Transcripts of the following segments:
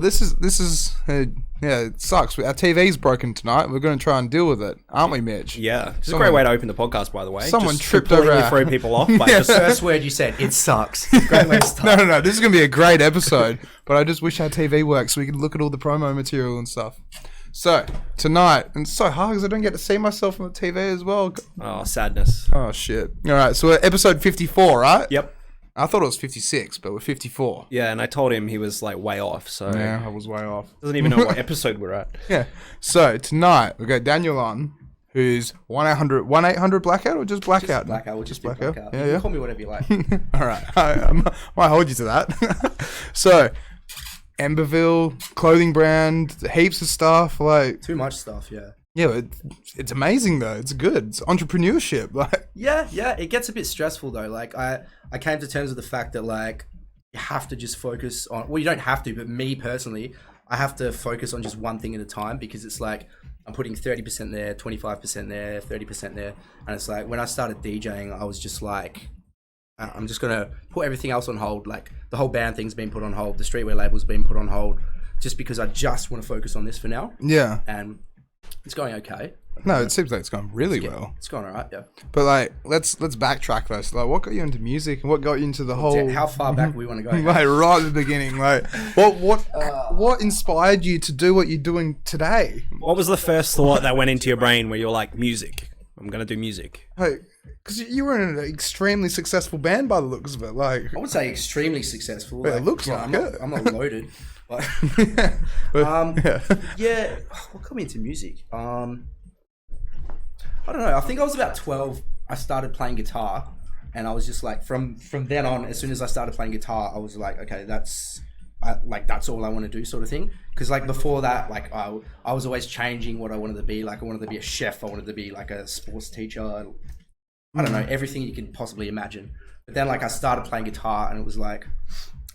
yeah, it sucks. Our TV's broken tonight. We're going to try and deal with it, aren't we, Mitch? Yeah, it's a great way to open the podcast, by the way. Someone just tripped over completely throw people off. By just First word you said, it sucks. Great way to start. No. This is going to be a great episode. But I just wish our TV worked so we could look at all the promo material and stuff. So, tonight, and it's so hard because I don't get to see myself on the TV as well. Oh, sadness. Oh, shit. All right, so we're at episode 54, right? Yep. I thought it was 56, but we're 54. Yeah, and I told him he was like way off, so Yeah, I was way off. doesn't even know what episode we're at. Yeah. So, tonight, we've got Daniel on, who's 1-800 Blackout or just Blackout? Blackout. We'll just do Blackout. Yeah, You yeah. can call me whatever you like. All right. I might hold you to that. So, Emberville, clothing brand, heaps of stuff. Like, Too much stuff, yeah. yeah, it's amazing though. It's good. It's entrepreneurship. Like, Yeah. It gets a bit stressful though. Like I came to terms with the fact that like you have to just focus on. Well, you don't have to, but me personally, I have to focus on just one thing at a time because it's like I'm putting 30% there, 25% there, 30% there, and it's like when I started DJing, I was just like, I'm just gonna put everything else on hold. Like the whole band thing's been put on hold, the streetwear label's been put on hold, just because I just want to focus on this for now. yeah. And it's going okay. No, it seems like it's going really well. It's going alright, yeah. But like, let's backtrack though. So, like, what got you into music and what got you into the whole? How far back we want to go? Like right at the beginning. Like, what inspired you to do what you're doing today? What was the first thought that went into your brain where you're like, music? I'm gonna do music. Like, because you were in an extremely successul band by the looks of it. Like, I would say extremely successful. Yeah, it looks like it. I'm not loaded. But, yeah. What got me into music? I don't know. I think I was about 12. I started playing guitar, and I was just like, from then on, as soon as I started playing guitar, I was like, okay, that's all I want to do, sort of thing. Because like before that, like I was always changing what I wanted to be. Like I wanted to be a chef. I wanted to be like a sports teacher. I don't know, everything you can possibly imagine. But then like I started playing guitar, and it was like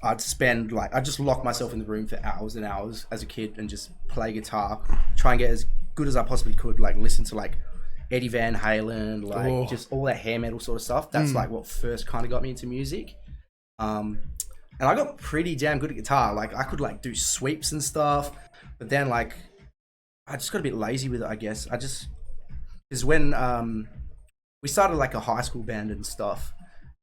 I'd just lock myself in the room for hours and hours as a kid and just play guitar, try and get as good as I possibly could, like listen to like Eddie Van Halen, like just all that hair metal sort of stuff. That's like what first kind of got me into music. And I got pretty damn good at guitar. Like I could like do sweeps and stuff, but then like I just got a bit lazy with it, I guess. Because when we started like a high school band and stuff,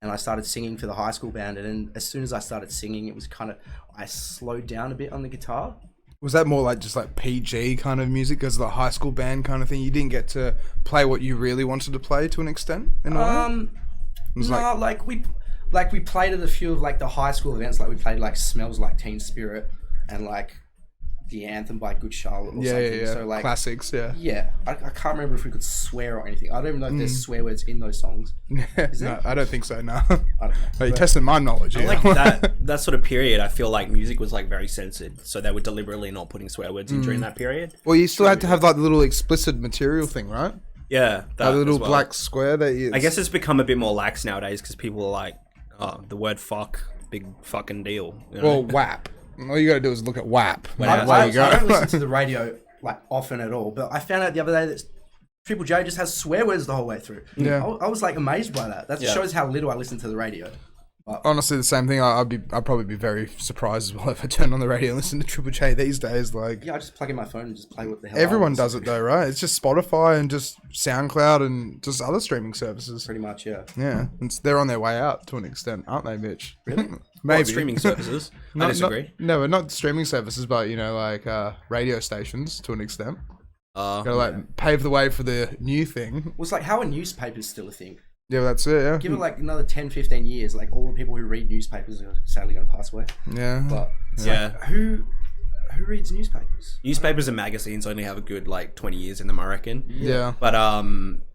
and I started singing for the high school band, and then as soon as I started singing, it was kind of, I slowed down a bit on the guitar. was that more like just like PG kind of music as the high school band kind of thing? You didn't get to play what you really wanted to play to an extent? No, we played at a few of like the high school events. Like we played like Smells Like Teen Spirit and like the Anthem by Good Charlotte or something. Yeah. So like classics, Yeah, I can't remember if we could swear or anything. I don't even know if there's swear words in those songs. No, I don't think so. No, I don't know. You're testing my knowledge. Like that sort of period, I feel like music was like very censored, so they were deliberately not putting swear words in during that period. Well, you still had to have like the little explicit material thing, right? Yeah, that Like the little as well. black square that you. I guess it's become a bit more lax nowadays because people are like, oh, the word fuck, big fucking deal. You know? Well, WAP. All you gotta do is look at WAP. I don't listen to the radio like often at all, but I found out the other day that Triple J just has swear words the whole way through. Yeah. I was like amazed by that. That shows how little I listen to the radio. Honestly, the same thing. I'd probably be very surprised as well if I turned on the radio and listened to Triple J these days. Like, yeah, I just plug in my phone and just play what the hell. everyone does it though, right? It's just Spotify and just SoundCloud and just other streaming services. Pretty much, yeah. Yeah, they're on their way out to an extent, aren't they, Mitch? Really? Maybe What, streaming services. I disagree. No, not streaming services, but you know, like radio stations to an extent. Gotta like pave the way for the new thing. Well, it's like, how are newspapers still a thing? Yeah, that's it. Yeah. Give it like another 10, 15 years, like all the people who read newspapers are sadly going to pass away. Yeah. But it's like, who reads newspapers? Newspapers and magazines only have a good like 20 years in them, I reckon. Yeah. But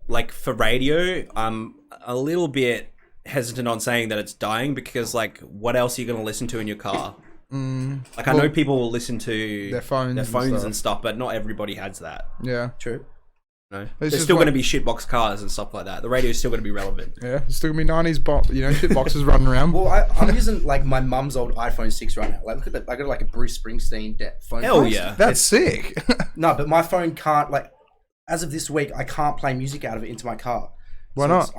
like for radio, I'm a little bit hesitant on saying that it's dying because like what else are you going to listen to in your car? Like I know people will listen to their phones and stuff, but not everybody has that. Yeah. True. No. There's still going to be shitbox cars and stuff like that. The radio's still going to be relevant. Yeah, it's still gonna be 90s shit boxes running around. Well, I'm using like my mum's old iPhone 6 right now. Like, look at that. I got like a Bruce Springsteen phone. Hell yeah. That's sick. No, but my phone can't, like, as of this week, I can't play music out of it into my car. Why not?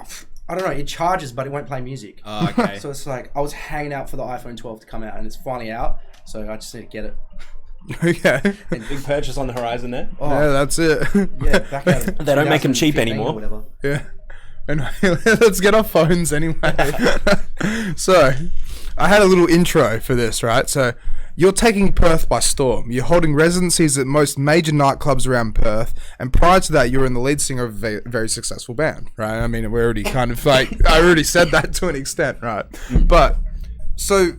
I don't know. It charges, but it won't play music. Oh, okay. So it's like, I was hanging out for the iPhone 12 to come out, and it's finally out. So I just need to get it. Okay. Big purchase on the horizon there. Oh, Yeah, that's it. yeah, back out. They don't make 'em cheap 2015 or anymore. whatever. Yeah. And let's get off phones anyway. So, I had a little intro for this, right? So, you're taking Perth by storm. You're holding residencies at most major nightclubs around Perth, and prior to that, you were in the lead singer of a very successful band, right? I mean, we're already kind of like, I already said that to an extent, right? But, so,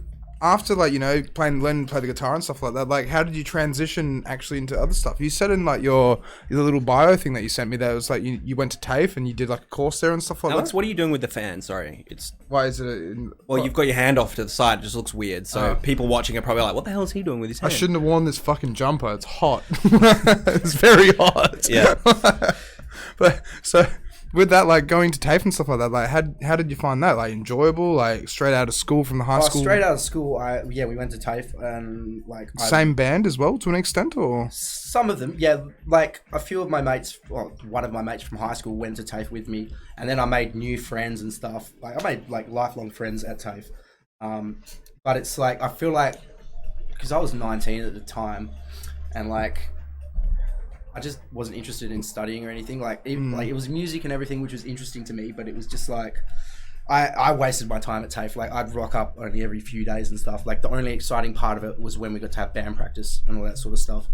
after like, you know, learning to play the guitar and stuff like that, like, how did you transition actually into other stuff? You said in like your little bio thing that you sent me that it was like you went to TAFE and you did like a course there and stuff like Alex, that. what are you doing with the fan? Sorry, it's Why is it? well, you've got your hand off to the side. It just looks weird. So people watching are probably like, "What the hell is he doing with his I hand?" shouldn't have worn this fucking jumper. It's hot. It's very hot. Yeah. But so with that, like going to TAFE and stuff like that, like how did you find that? Like enjoyable? Like straight out of school from the high school? Straight out of school, we went to TAFE and like Same band as well to an extent, or some of them, yeah. Like a few of my mates, well, one of my mates from high school went to TAFE with me, and then I made new friends and stuff. Like I made like lifelong friends at TAFE. But it's like I feel like because I was 19 at the time, and like I just wasn't interested in studying or anything. Like it was music and everything, which was interesting to me, but it was just like I wasted my time at TAFE. Like I'd rock up only every few days and stuff. Like the only exciting part of it was when we got to have band practice and all that sort of stuff.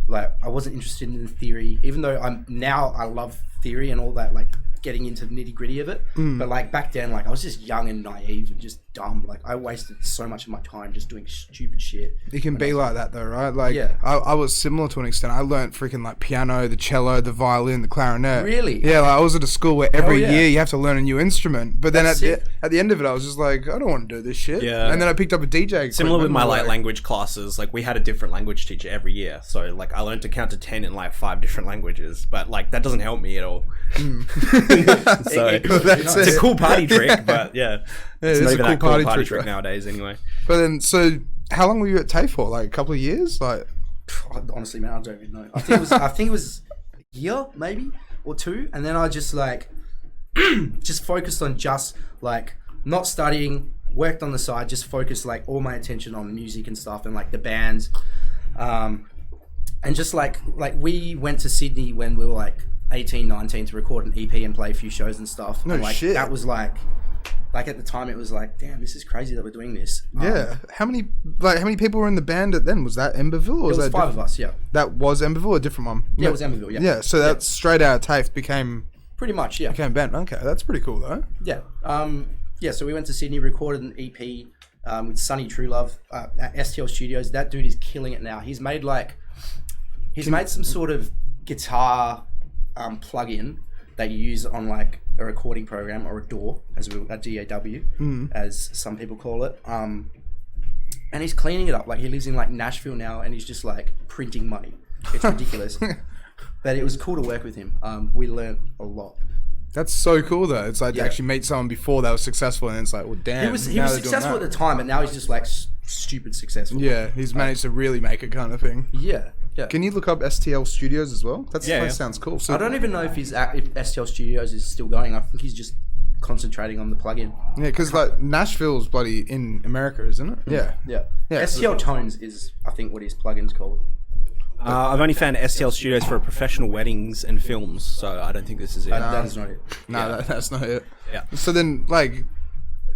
Like I wasn't interested in theory, even though I love theory and all that, like getting into the nitty gritty of it. But like back then, like I was just young and naive and just dumb. Like I wasted so much of my time just doing stupid shit. it can be like that though, right? Like Yeah. I was similar to an extent. I learnt freaking like piano, the cello, the violin, the clarinet. Really? Yeah, like I was at a school where every yeah. year you have to learn a new instrument. But then That's at the end of it, I was just like, I don't want to do this shit. Yeah. And then I picked up a DJ. Similar with equipment, my like, light language classes, like we had a different language teacher every year. So like I learned to count to 10 in like 5 different languages, but like that doesn't help me at all. So That's it's it. a cool party trick, but yeah, it's not a even cool that cool party party trick, right? nowadays anyway. But then, so how long were you at TAFE for? Like a couple of years? Like, Honestly, man, I don't even know. I think it was a year, maybe, or 2, and then I just like just focused on just like not studying, worked on the side, just focused like all my attention on music and stuff and like the bands, and just like we went to Sydney when we were like 18, 19 to record an EP and play a few shows and stuff. No and like shit. that was like at the time it was like, damn, this is crazy that we're doing this. yeah. How many people were in the band then? Was that Emberville? Or It was that 5 of us, yeah. That was Emberville or a different one? Yeah, it was Emberville, yeah. Yeah, so that's straight out of TAFE became Pretty much, yeah. a band. Okay, that's pretty cool though. Yeah. So we went to Sydney, recorded an EP with Sunny True Love at STL Studios. That dude is killing it now. He's made some sort of guitar plug-in that you use on like a recording program or a DAW, a DAW, as some people call it. And he's cleaning it up. Like he lives in like Nashville now, and he's just like printing money. It's ridiculous. But it was cool to work with him. We learned a lot. That's so cool though. It's like to Yeah. actually meet someone before that was successful, and it's like, well, damn. He was now they're doing successful that. at the time, but now he's just like stupid successful. Yeah, he's managed to really make it kind of thing. Yeah. Yeah. Can you look up STL Studios as well? That Yeah. sounds cool. So I don't even know if if STL Studios is still going. I think he's just concentrating on the plugin. yeah, because like Nashville's bloody in America, isn't it? Yeah. Yeah. Yeah. STL Tones is, I think, what his plugin's called. I've only found STL Studios for professional weddings and films, so I don't think this is it. That is not it. No, that's not it. Yeah. So then, like,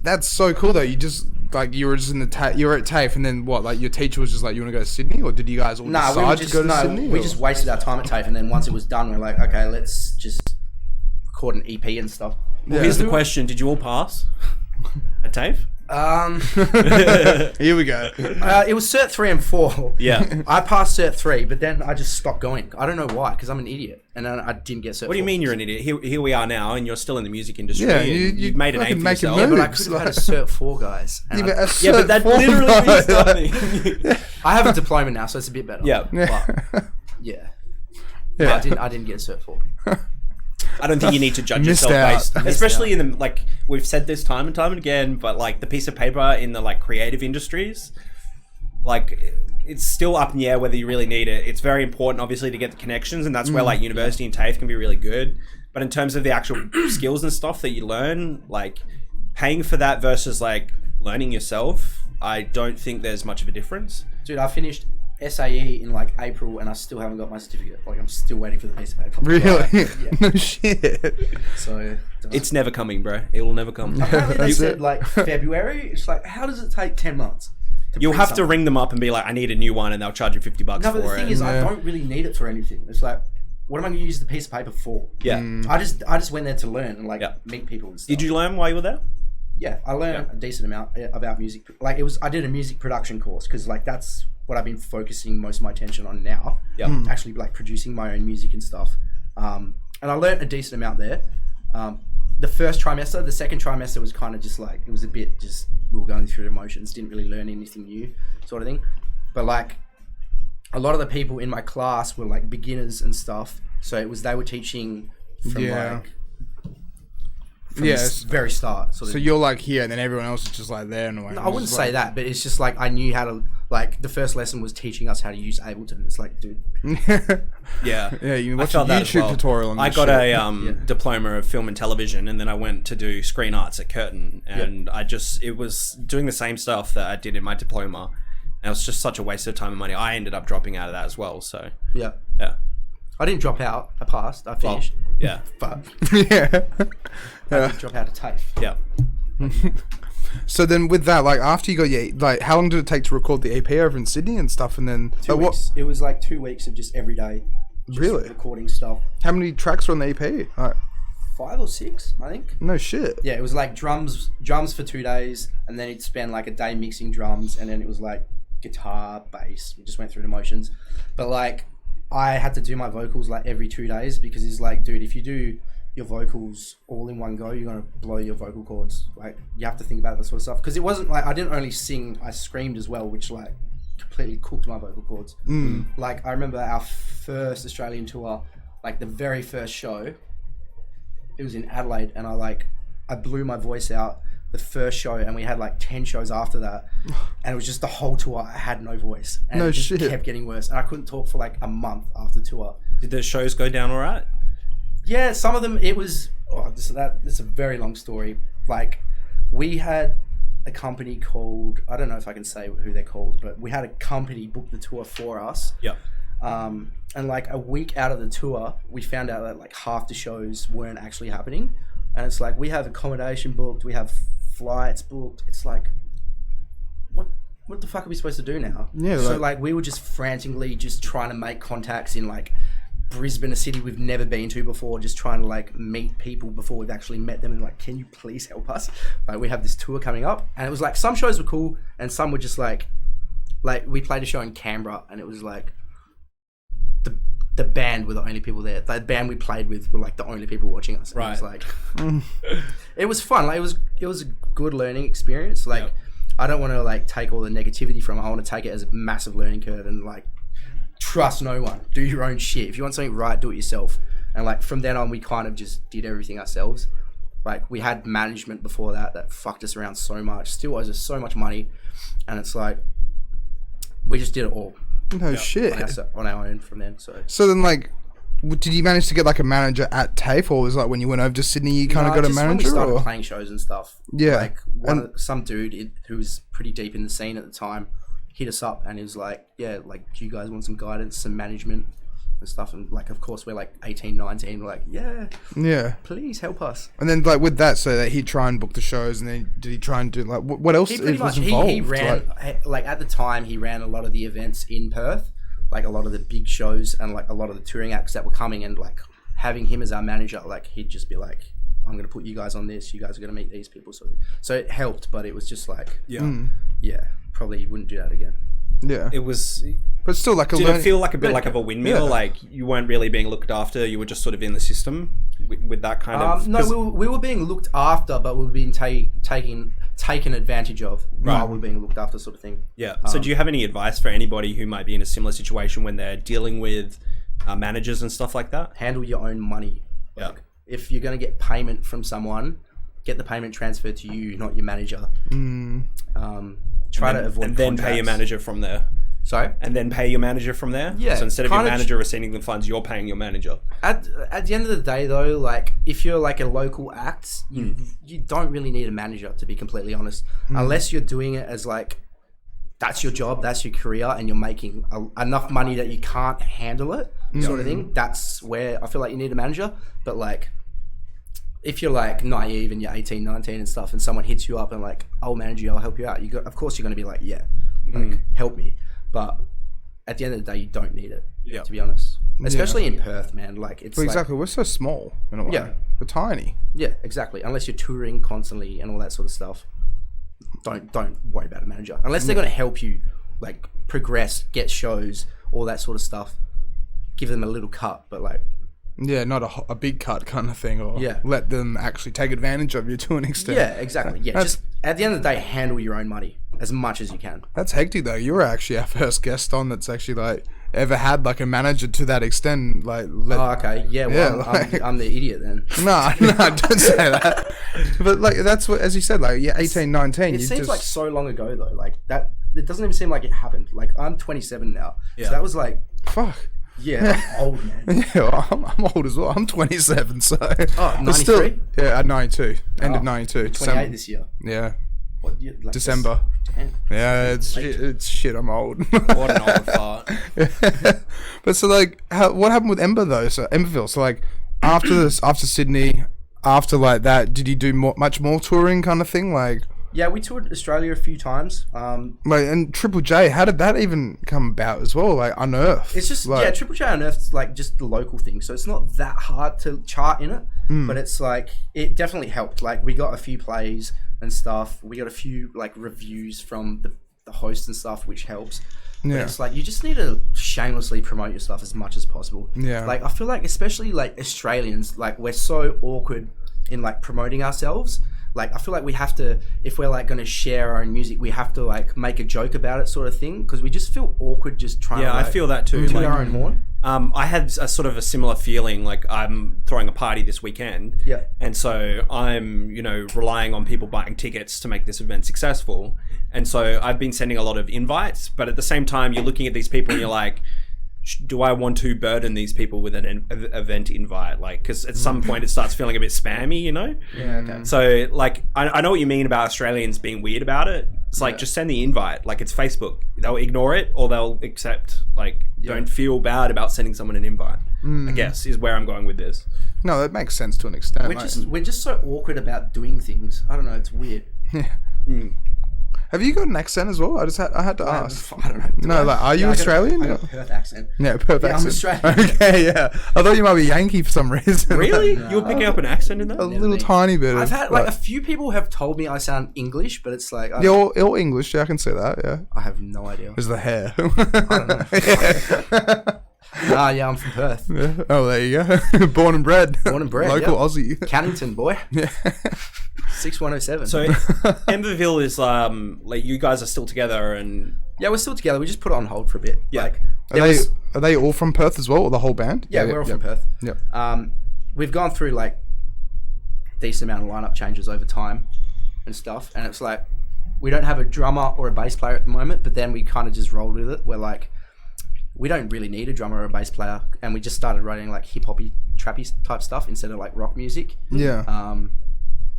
that's so cool though. You just like you were just in the you were at TAFE, and then what? Like your teacher was just like, you want to go to Sydney, or did you guys all Nah, decide to go to Sydney? we or? just wasted our time at TAFE, and then once it was done, we're like, okay, let's just record an EP and stuff. Yeah. Here's the question: did you all pass at TAFE? Here we go. It was Cert 3 and 4. Yeah. I passed Cert 3, but then I just stopped going. I don't know why, because I'm an idiot, and then I didn't get Cert 4. What do you mean you're an idiot? Here we are now, and you're still in the music industry. Yeah, and you've made a fucking name for make a yourself. move. But I could have had a Cert 4, guys. and Yeah, I- but, Yeah, but that literally means nothing. I have a diploma now, so it's a bit better. Yeah. But, yeah. Yeah. I didn't get a Cert 4. I don't think you need to judge Missed yourself out. based, Missed especially in the like we've said this time and time and again, but like the piece of paper in the like creative industries, like it's still up in the air whether you really need it. It's very important, obviously, to get the connections, and that's where like university and TAFE can be really good. But in terms of the actual skills and stuff that you learn, like paying for that versus like learning yourself, I don't think there's much of a difference. Dude, I finished SAE in like April, and I still haven't got my certificate. Like I'm still waiting for the piece of paper. Really? Yeah. No shit. So It's never coming, bro. It will never come. apparently they That's said it. like February. It's like, how does it take 10 months? You'll print have to something? ring them up and be like, I need a new one, and they'll charge you $50 No, but for the thing it. is, I Yeah. don't really need it for anything. It's like, what am I going to use the piece of paper for? Yeah. I just went there to learn and like Yeah. meet people and stuff. Did you learn while you were there? Yeah, I learned a decent amount about music. Like I did a music production course because like that's what I've been focusing most of my attention on now. Yeah. Actually, like producing my own music and stuff. And I learned a decent amount there. The first trimester, the second trimester was kind of just like, it was a bit just, we were going through the emotions, didn't really learn anything new sort of thing. But like a lot of the people in my class were like beginners and stuff. So they were teaching from like, from Yes. the very start. Sort of So you're like here, and then everyone else is just like there in a way. I wouldn't say that, but it's just like I knew how to, like the first lesson was teaching us how to use Ableton. It's like, dude, Yeah. Yeah, you I watch a felt that as YouTube well. tutorial on I this got shit. a diploma of film and television, and then I went to do screen arts at Curtin, and it was doing the same stuff that I did in my diploma, and it was just such a waste of time and money. I ended up dropping out of that as well, so yeah. yeah. I didn't drop out. I passed. I finished. Yeah. But Yeah. I didn't drop out of TAFE. Yeah. So then with that, like after you got your, like how long did it take to record the EP over in Sydney and stuff? And then 2 like, weeks. It was like 2 weeks of just every day. Just Really? recording stuff. how many tracks were on the EP? Like, 5 or 6, I think. no shit. Yeah, it was like drums for 2 days, and then it'd spend like a day mixing drums, and then it was like guitar, bass. We just went through the motions. But like I had to do my vocals like every 2 days because it's like, dude, if you do your vocals all in one go, you're gonna blow your vocal cords. Like you have to think about that sort of stuff because it wasn't like I didn't only sing, I screamed as well, which like completely cooked my vocal cords. Like I remember our first Australian tour, like the very first show, it was in Adelaide, and I blew my voice out the first show, and we had like 10 shows after that, and it was just the whole tour I had no voice, and No it just shit. kept getting worse, and I couldn't talk for like a month after tour. Did the shows go down all right? Yeah, some of them it was. Oh, this is a very long story. Like, we had a company called, I don't know if I can say who they're called, but we had a company book the tour for us. Yeah. And like a week out of the tour, we found out that like half the shows weren't actually happening, and it's like we have accommodation booked, we have flights booked. It's like, what the fuck are we supposed to do now? Yeah, So like- like we were just frantically just trying to make contacts in like Brisbane, a city we've never been to before, just trying to like meet people before we've actually met them, and like, can you please help us? Like, we have this tour coming up, and it was like some shows were cool and some were just like we played a show in Canberra, and it was like the band were the only people there. The band we played with were like the only people watching us. And Right. It was like it was fun. Like it was a good learning experience. Like, Yep. I don't want to like take all the negativity from it. I want to take it as a massive learning curve and like trust no one. Do your own shit. If you want something right, do it yourself. And like from then on, we kind of just did everything ourselves. Like, we had management before that fucked us around so much. Still owes us so much money, and it's like we just did it all No shit. on our own from then. So then, like, did you manage to get like a manager at TAFE, or was it like when you went over to Sydney, you kind of got a just when we manager? started Or playing shows and stuff. Yeah. Like some dude who was pretty deep in the scene at the time hit us up, and he was like, yeah, like, do you guys want some guidance, some management and stuff? And like, of course, we're like 18, 19. We're like, yeah. please help us. And then like with that, so that he'd try and book the shows, and then did he try and do like what else He pretty was much involved? he ran like at the time he ran a lot of the events in Perth, like a lot of the big shows and like a lot of the touring acts that were coming, and like having him as our manager, like he'd just be like, I'm gonna put you guys on this, you guys are gonna meet these people. So it helped, but it was just like, yeah, probably wouldn't do that again. Yeah, It was. but still like a Did learning. it feel like a bit like of a windmill? Yeah. Like you weren't really being looked after. You were just sort of in the system with that kind of. No, 'cause- we were being looked after, but we were being taken advantage of while we were being looked after, sort of thing. Yeah. So do you have any advice for anybody who might be in a similar situation when they're dealing with managers and stuff like that? Handle your own money. Yeah. If you're going to get payment from someone, get the payment transferred to you, not your manager. Try to avoid And then pay your contracts. manager from there. Sorry? And then pay your manager from there? Yeah, So instead of your kinda manager receiving the funds, you're paying your manager. At the end of the day, though, like, if you're like a local act, you don't really need a manager, to be completely honest, unless you're doing it as like that's your job, that's your career, and you're making enough money that you can't handle it, sort of thing, that's where I feel like you need a manager. But like, if you're like naive and you're 18, 19 and stuff, and someone hits you up and like, I'll manage you, I'll help you out, of course you're going to be like, yeah, like, help me. But at the end of the day, you don't need it, to be honest. Especially in Perth, man. Like, it's exactly. We're so small in a way. Yeah. We're tiny. Yeah, exactly. Unless you're touring constantly and all that sort of stuff, don't worry about a manager. Unless they're going to help you, like, progress, get shows, all that sort of stuff. Give them a little cut, but like... Yeah, not a big cut kind of thing, or let them actually take advantage of you to an extent. Yeah, exactly. Yeah, just at the end of the day, handle your own money as much as you can. That's hectic though. You were actually our first guest on that's actually like ever had like a manager to that extent. Like, okay, yeah. Well, I'm the idiot then. No, don't say that. But like, that's what, as you said, like, 18, 19. It seems like so long ago though. Like that, it doesn't even seem like it happened. Like I'm 27 now, so that was like fuck. Yeah, I'm old, man. Yeah, well, I'm old as well. I'm 27, so... Oh, 93? Yeah, at 92. End of 92. 28 this year. Yeah. What year? Like December. Damn. Yeah, it's shit. I'm old. What an old fart. But so, like, what happened with Ember, though? So, Emberville. So, like, after Sydney, after, like, that, did you do much more touring kind of thing? Like... Yeah, we toured Australia a few times. Like, and Triple J, how did that even come about as well? Like, Unearthed. It's just, like, Triple J Unearthed's like just the local thing. So it's not that hard to chart in it. But it's like, it definitely helped. Like, we got a few plays and stuff. We got a few, like, reviews from the host and stuff, which helps. But it's like, you just need to shamelessly promote your stuff as much as possible. Yeah. Like, I feel like, especially, like, Australians, like, we're so awkward in, like, promoting ourselves. Like, I feel like we have to, if we're like going to share our own music, we have to like make a joke about it, sort of thing, because we just feel awkward just trying to. Yeah, I feel that too. Like, our own horn. I had a sort of a similar feeling. Like, I'm throwing a party this weekend. Yeah. And so I'm, relying on people buying tickets to make this event successful. And so I've been sending a lot of invites, but at the same time, you're looking at these people and you're like, do I want to burden these people with an event invite? Like, because at some point it starts feeling a bit spammy, Yeah, okay. So, like, I know what you mean about Australians being weird about it. It's like, just send the invite. Like, it's Facebook. They'll ignore it or they'll accept. Like, don't feel bad about sending someone an invite, I guess, is where I'm going with this. No, that makes sense to an extent. We're just so awkward about doing things. I don't know. It's weird. Yeah. Have you got an accent as well? I had to ask. I don't know. No, like, are you Australian? I got a Perth accent. Yeah, Perth accent. I'm Australian. Okay, yeah. I thought you might be Yankee for some reason. Really? You were picking up an accent in that? A little tiny bit. I've had like a few people have told me I sound English, but it's like you're English. Yeah, I can say that. Yeah. I have no idea. It's the hair. I don't know. Yeah, I'm from Perth. Yeah. Oh, there you go. Born and bred. Local Aussie. Cannington boy. Yeah. 6107. So Emberville is like, you guys are still together, and yeah, we're still together. We just put it on hold for a bit. Yeah. Like, are they all from Perth as well, or the whole band? Yeah, we're all from Perth. Yep. We've gone through like decent amount of lineup changes over time and stuff, and it's like we don't have a drummer or a bass player at the moment, but then we kind of just rolled with it. We're like, we don't really need a drummer or a bass player, and we just started writing like hip hoppy, trappy type stuff instead of like rock music. Yeah.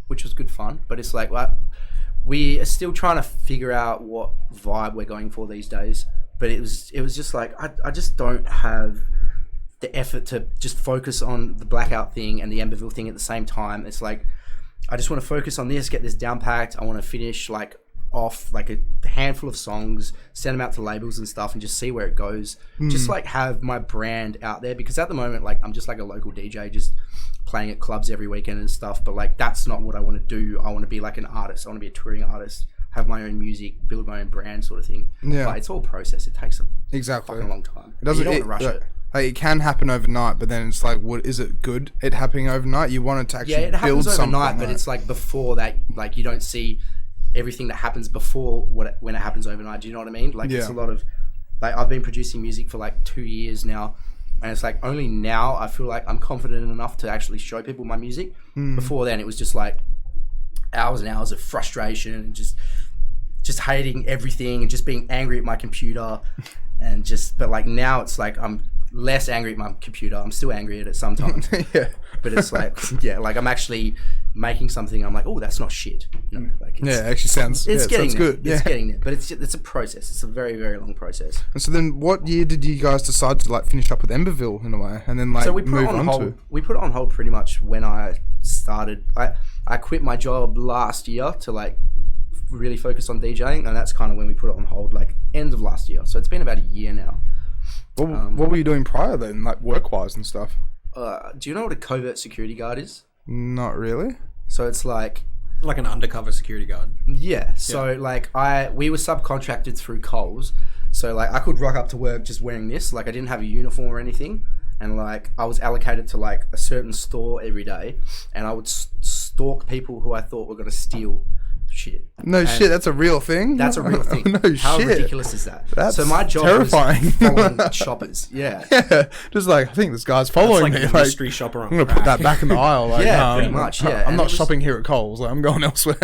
Which was good fun, but it's like we are still trying to figure out what vibe we're going for these days. But it was just like I just don't have the effort to just focus on the Blkout thing and the Emberville thing at the same time. It's like I just want to focus on this, get this down packed. I want to finish like off like a handful of songs, send them out to labels and stuff, and just see where it goes. Just like have my brand out there, because at the moment, like, I'm just like a local DJ, just playing at clubs every weekend and stuff. But like, that's not what I want to do. I want to be like an artist. I want to be a touring artist, have my own music, build my own brand, sort of thing. Yeah. But it's all process. It takes a fucking long time. It doesn't. You don't want to rush it. Like, it can happen overnight, but then it's like, what is it good? It happening overnight? You want it to actually it happens build something. Overnight, but it's like before that, like you don't see everything that happens before when it happens overnight. Do you know what I mean? Like, it's a lot of, like, I've been producing music for like 2 years now, and it's like only now I feel like I'm confident enough to actually show people my music. Before then, it was just like hours and hours of frustration and just hating everything and just being angry at my computer and just. But like now, it's like I'm less angry at my computer. I'm still angry at it sometimes. Yeah. But it's like, like I'm actually making something. I'm like, oh, that's not shit. You know, like Yeah, it actually sounds. it's getting sounds there. good. It's Yeah. getting there, but it's a process. It's a very, very long process. And so then, what year did you guys decide to like finish up with Emberville in a way, and then like So we put move it on hold. to? We put it on hold pretty much when I started. I quit my job last year to like really focus on DJing, and that's kind of when we put it on hold, like end of last year. So it's been about a year now. What were you doing prior then, like work-wise and stuff? Do you know what a covert security guard is? Not really. So it's like, Like an undercover security guard. yeah. So like we were subcontracted through Coles. So like I could rock up to work just wearing this. Like I didn't have a uniform or anything. And like I was allocated to like a certain store every day. And I would stalk people who I thought were going to steal shit. No shit, that's a real thing? That's a real thing. No How shit. ridiculous is that? That's so my job terrifying. was following shoppers. Yeah. Yeah, just like, I think this guy's following Like me. a Like, mystery shopper on I'm going to put that back in the aisle. Like, Yeah, no, pretty much, yeah. I'm And not it was- shopping here at Coles. Like, I'm going elsewhere.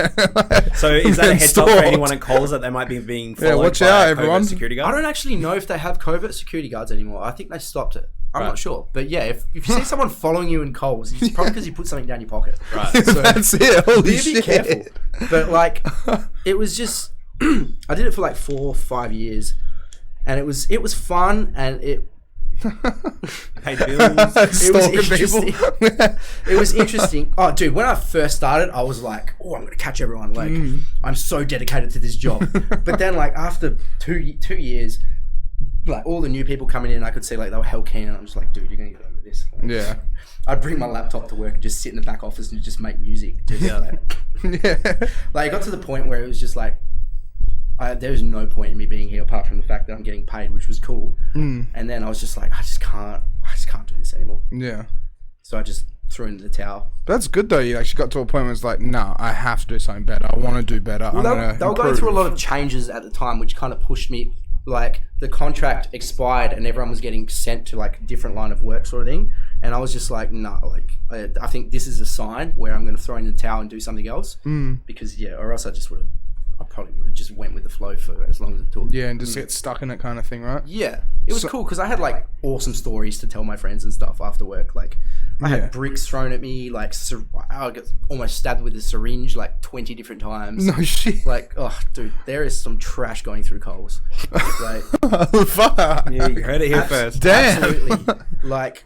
So is that a Being heads up for stalked. anyone at Coles that they might be being followed watch by out, a covert everyone. security I guard? don't actually know if they have covert security guards anymore. I think they stopped it. I'm Right. not sure. But yeah, if you see someone following you in Coles, it's probably because you put something down your pocket. Right. So That's it. Holy be shit. careful. But like, it was just, I did it for like 4 or 5 years, and it was fun, and it Pay bills. Stalking interesting. people. it was interesting. Oh, dude, when I first started, I was like, "Oh, I'm gonna catch everyone." Like, I'm so dedicated to this job. But then, like after two years, like all the new people coming in, I could see like they were hell keen, and I'm just like, "Dude, you're gonna get over this." Like, Yeah. I'd bring my laptop to work and just sit in the back office and just make music. Just, Yeah. like, it got to the point where it was just like, there was no point in me being here apart from the fact that I'm getting paid, which was cool. And then I was just like, I just can't do this anymore. Yeah. So I just threw in the towel. But that's good though. You actually got to a point where it's like, no, I have to do something better. I want to do better. Well, I'm they were going through a lot of changes at the time, which kind of pushed me. Like the contract expired and everyone was getting sent to like a different line of work sort of thing. And I was just like, no, like I think this is a sign where I'm going to throw in the towel and do something else. Because yeah, or else I probably would have just went with the flow for as long as it took. Yeah, and just get stuck in it kind of thing, right? Yeah, it was cool because I had like awesome stories to tell my friends and stuff after work. Like I Yeah. had bricks thrown at me, like I got almost stabbed with a syringe like 20 different times. No shit. Like, oh, dude, there is some trash going through Coles. Like, Fuck. Yeah, you heard it here first. Damn. absolutely. Like,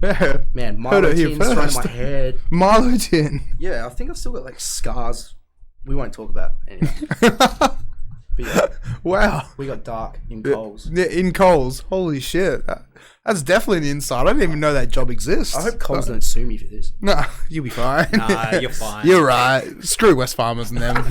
Yeah. man, Heard Milo it here tins thrown in first. my head. Milo tin. Yeah, I think I've still got like scars. We won't talk about it anyway. But yeah, Wow. we got dark in Coles. Yeah, in Coles. Holy shit. That's definitely the inside. I didn't even know that job exists. I hope Coles don't sue me for this. Nah, you'll be fine. Nah, you're fine. You're right. Screw West Farmers and them.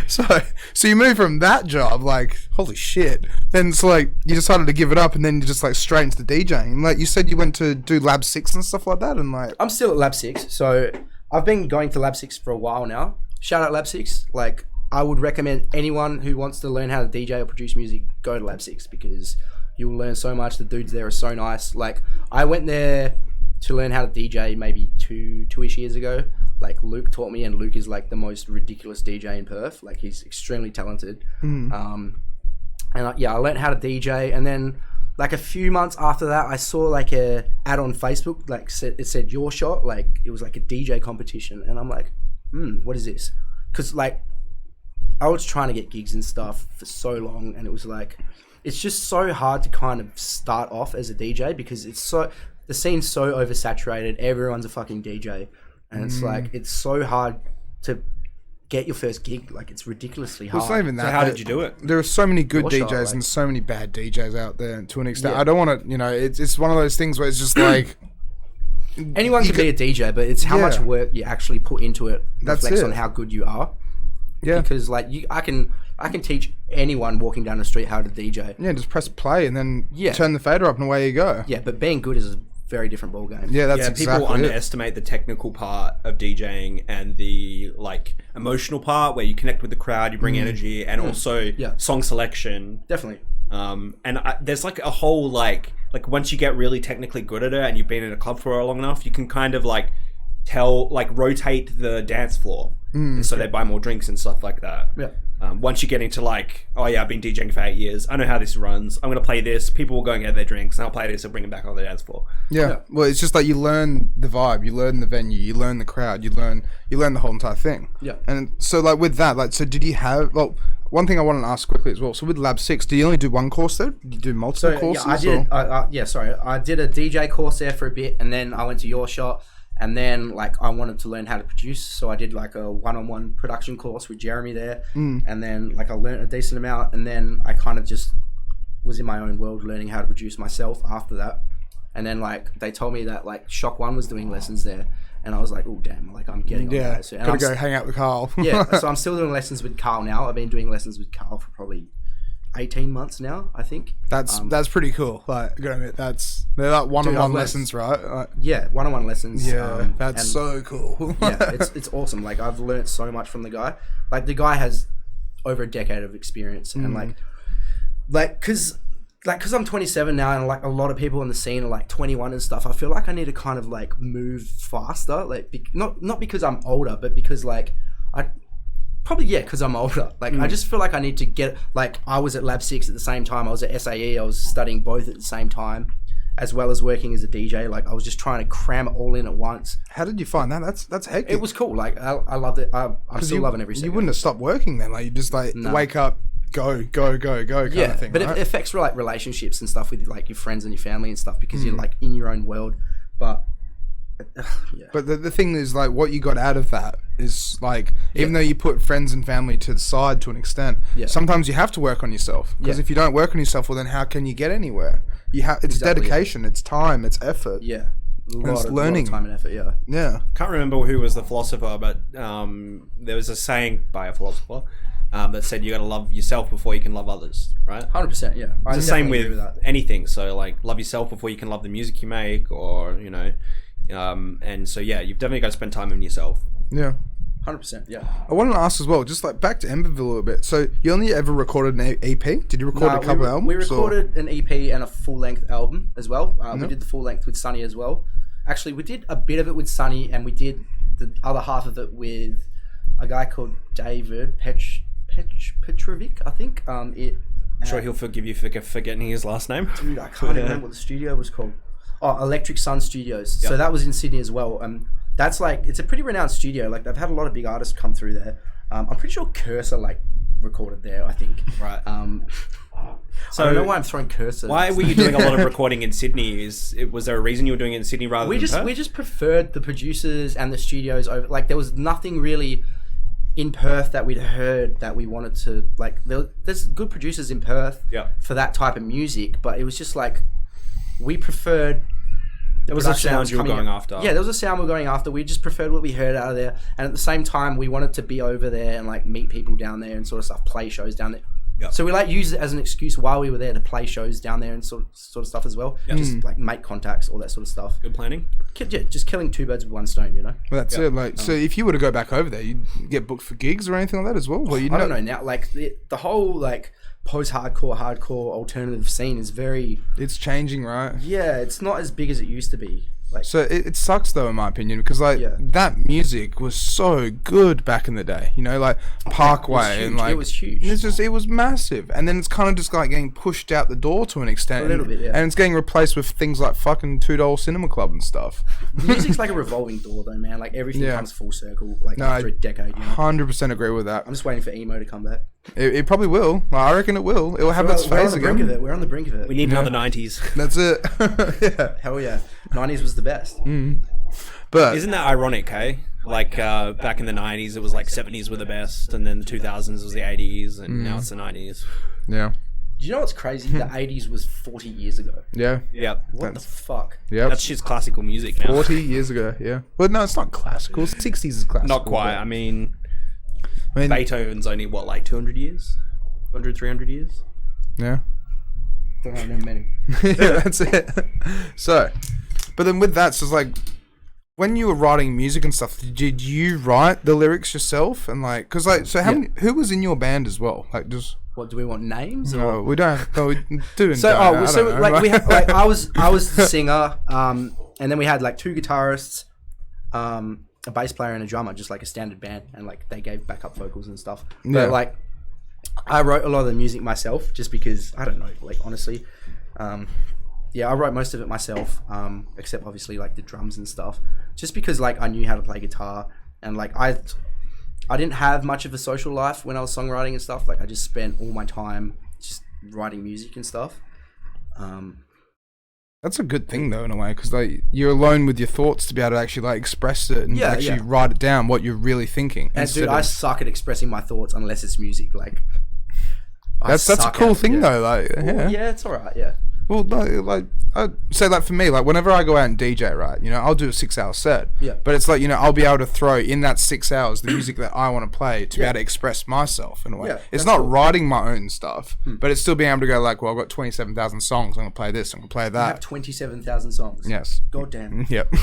so you move from that job, like, holy shit. Then it's like, you decided to give it up and then you just like straight into the DJing. Like you said you went to do Lab 6 and stuff like that and like... I'm still at Lab 6, so I've been going to Lab 6 for a while now. Shout out Lab 6. Like, I would recommend anyone who wants to learn how to DJ or produce music, go to Lab 6 because you'll learn so much. The dudes there are so nice. Like, I went there to learn how to DJ maybe two-ish years ago. Like, Luke taught me, and Luke is like the most ridiculous DJ in Perth. Like, he's extremely talented. I learned how to DJ, and then like a few months after that, I saw like a ad on Facebook, like it said Your Shot, like it was like a DJ competition, and I'm like, what is this? Because like I was trying to get gigs and stuff for so long, and it was like, it's just so hard to kind of start off as a DJ because the scene's so oversaturated. Everyone's a fucking DJ, and it's like it's so hard to get your first gig. Like, it's ridiculously hard. It's not even that. So how did you do it? There are so many good Your DJs shot, like- and so many bad DJs out there to an extent. Yeah. I don't want to, it's one of those things where it's just like... Anyone can be a DJ, but it's how Yeah. much work you actually put into it That's reflects it. on how good you are. Yeah. Because like I can teach anyone walking down the street how to DJ. Yeah, just press play and then Yeah. turn the fader up and away you go. Yeah, but being good is a very different ballgame. Yeah, that's Yeah, exactly people it. underestimate the technical part of DJing and the like emotional part where you connect with the crowd, you bring energy, and also Yeah. song selection. Definitely. There's like a whole like once you get really technically good at it and you've been in a club for long enough, you can kind of like rotate the dance floor, and so they buy more drinks and stuff like that. Yeah. Once you get into like, oh yeah, I've been DJing for 8 years. I know how this runs. I'm going to play this. People will go and get their drinks. And I'll play this and bring them back on the dance floor. Yeah. Well, it's just like you learn the vibe, you learn the venue, you learn the crowd, you learn the whole entire thing. Yeah. And so like with that, like, so did you have, well, one thing I want to ask quickly as well. So with Lab 6, do you only do one course there? Do you do multiple courses? Yeah, I did a DJ course there for a bit, and then I went to your shop, and then like I wanted to learn how to produce, so I did like a one-on-one production course with Jeremy there, and then like I learned a decent amount, and then I kind of just was in my own world learning how to produce myself after that. And then like they told me that like Shock One was doing lessons there, and I was like, oh damn, like I'm getting on that. So, gotta go hang out with Carl. Yeah, so I'm still doing lessons with Carl now. I've been doing lessons with Carl for probably 18 months now, I think. That's pretty cool. Like, gotta admit, they're like one-on-one lessons, right? Like, yeah, one-on-one lessons. Yeah, that's so cool. Yeah, it's awesome. Like I've learned so much from the guy. Like the guy has over a decade of experience, and like because I'm 27 now, and like a lot of people in the scene are like 21 and stuff. I feel like I need to kind of like move faster, like not because I'm older, but because like because I'm older. Like I just feel like I need to get, like I was at Lab 6 at the same time. I was at SAE. I was studying both at the same time, as well as working as a DJ. Like I was just trying to cram it all in at once. How did you find that? That's hectic. It was cool. Like I loved it. I'm still loving every second. You wouldn't have stopped working then. Like you just like wake up, go kind of thing. But right? it affects like relationships and stuff with like your friends and your family and stuff, because you're like in your own world. But yeah. But the thing is, like, what you got out of that is like, even though you put friends and family to the side to an extent, sometimes you have to work on yourself, because if you don't work on yourself, well then how can you get anywhere? It's dedication, it's time, it's effort. Yeah. It's learning. Lot of time and effort. Yeah. Can't remember who was the philosopher, but there was a saying by a philosopher that said you got to love yourself before you can love others, right? 100%, yeah. It's the same with anything. So like, love yourself before you can love the music you make, or you know. And so yeah, you've definitely got to spend time on yourself. Yeah. 100%, yeah. I wanted to ask as well, just like back to Emberville a little bit. So you only ever recorded an EP? Did you record a couple albums? We recorded an EP and a full-length album as well. We did the full-length with Sonny as well. Actually, we did a bit of it with Sonny, and we did the other half of it with a guy called David Petrovic, I think. I'm sure he'll forgive you for forgetting his last name. Dude, I can't remember what the studio was called. Oh, Electric Sun Studios. Yep. So that was in Sydney as well. That's like, it's a pretty renowned studio. Like they've had a lot of big artists come through there. I'm pretty sure Cursor like recorded there, I think. Right. So I don't know why I'm throwing Cursor. Why were you doing a lot of recording in Sydney? Was there a reason you were doing it in Sydney rather than Perth? We just preferred the producers and the studios over. Like there was nothing really in Perth that we'd heard that we wanted to like. There's good producers in Perth for that type of music, but it was just like we preferred. There was a sound you were going after. Yeah, there was a sound we were going after. We just preferred what we heard out of there, and at the same time, we wanted to be over there and like meet people down there and sort of stuff, play shows down there. Yep. So we like used it as an excuse while we were there to play shows down there and sort of stuff as well. Yep. Just like make contacts, all that sort of stuff. Good planning. Yeah, just killing two birds with one stone, you know. Well, that's it. Like, so if you were to go back over there, you'd get booked for gigs or anything like that as well. Well, I don't know now. Like the whole like post-hardcore, hardcore alternative scene is very. It's changing, right? Yeah, it's not as big as it used to be. Like, so it sucks though, in my opinion, because like that music was so good back in the day, you know, like Parkway and like it was huge. It was massive, and then it's kind of just like getting pushed out the door to an extent, a little bit, and it's getting replaced with things like fucking $2 Cinema Club and stuff. Music's like a revolving door, though, man. Like everything comes full circle, like after a decade. You know? 100% agree with that. I'm just waiting for emo to come back. It probably will. I reckon it will. It will have its phase again. We're on the brink of it. We need another 90s. That's it. Yeah. Hell yeah. 90s was the best. But isn't that ironic, hey? Like back in the 90s, it was like 70s were the best, and then the 2000s was the 80s, and now it's the 90s. Yeah. Do you know what's crazy? The 80s was 40 years ago. Yeah. Yeah. What the fuck? Yeah. That's just classical music now. 40 years ago, yeah. Well, no, it's not classical. 60s is classical. Not quite. I mean, Beethoven's only, what, like 200 years? 200, 300 years? Yeah. Don't know, I've never met him. Yeah, that's it. So, but then with that, so it's like, when you were writing music and stuff, did you write the lyrics yourself? And like, cause like, so who was in your band as well? Like, just... What, do we want names? No, we don't. No, we do. So, we had, like, I was the singer, and then we had like two guitarists, a bass player and a drummer, just like a standard band, and like they gave backup vocals and stuff. But like, I wrote a lot of the music myself, just because I don't know, like honestly, yeah, I wrote most of it myself, except obviously like the drums and stuff, just because like I knew how to play guitar, and like I didn't have much of a social life when I was songwriting and stuff. Like I just spent all my time just writing music and stuff. That's a good thing though, in a way, because like you're alone with your thoughts to be able to actually like express it and write it down what you're really thinking. And dude, I suck at expressing my thoughts unless it's music. Like that's a cool thing though. Like yeah, it's alright. Yeah. Well, like I'd say like for me, like whenever I go out and DJ, right, you know, I'll do a 6-hour set. Yeah. But it's like, you know, I'll be able to throw in that 6 hours the music that I want to play to be able to express myself in a way. Yeah, it's not writing my own stuff, but it's still being able to go like, well, I've got 27,000 songs. I'm gonna play this. I'm gonna play that. You have 27,000 songs. Yes. God damn. Yep.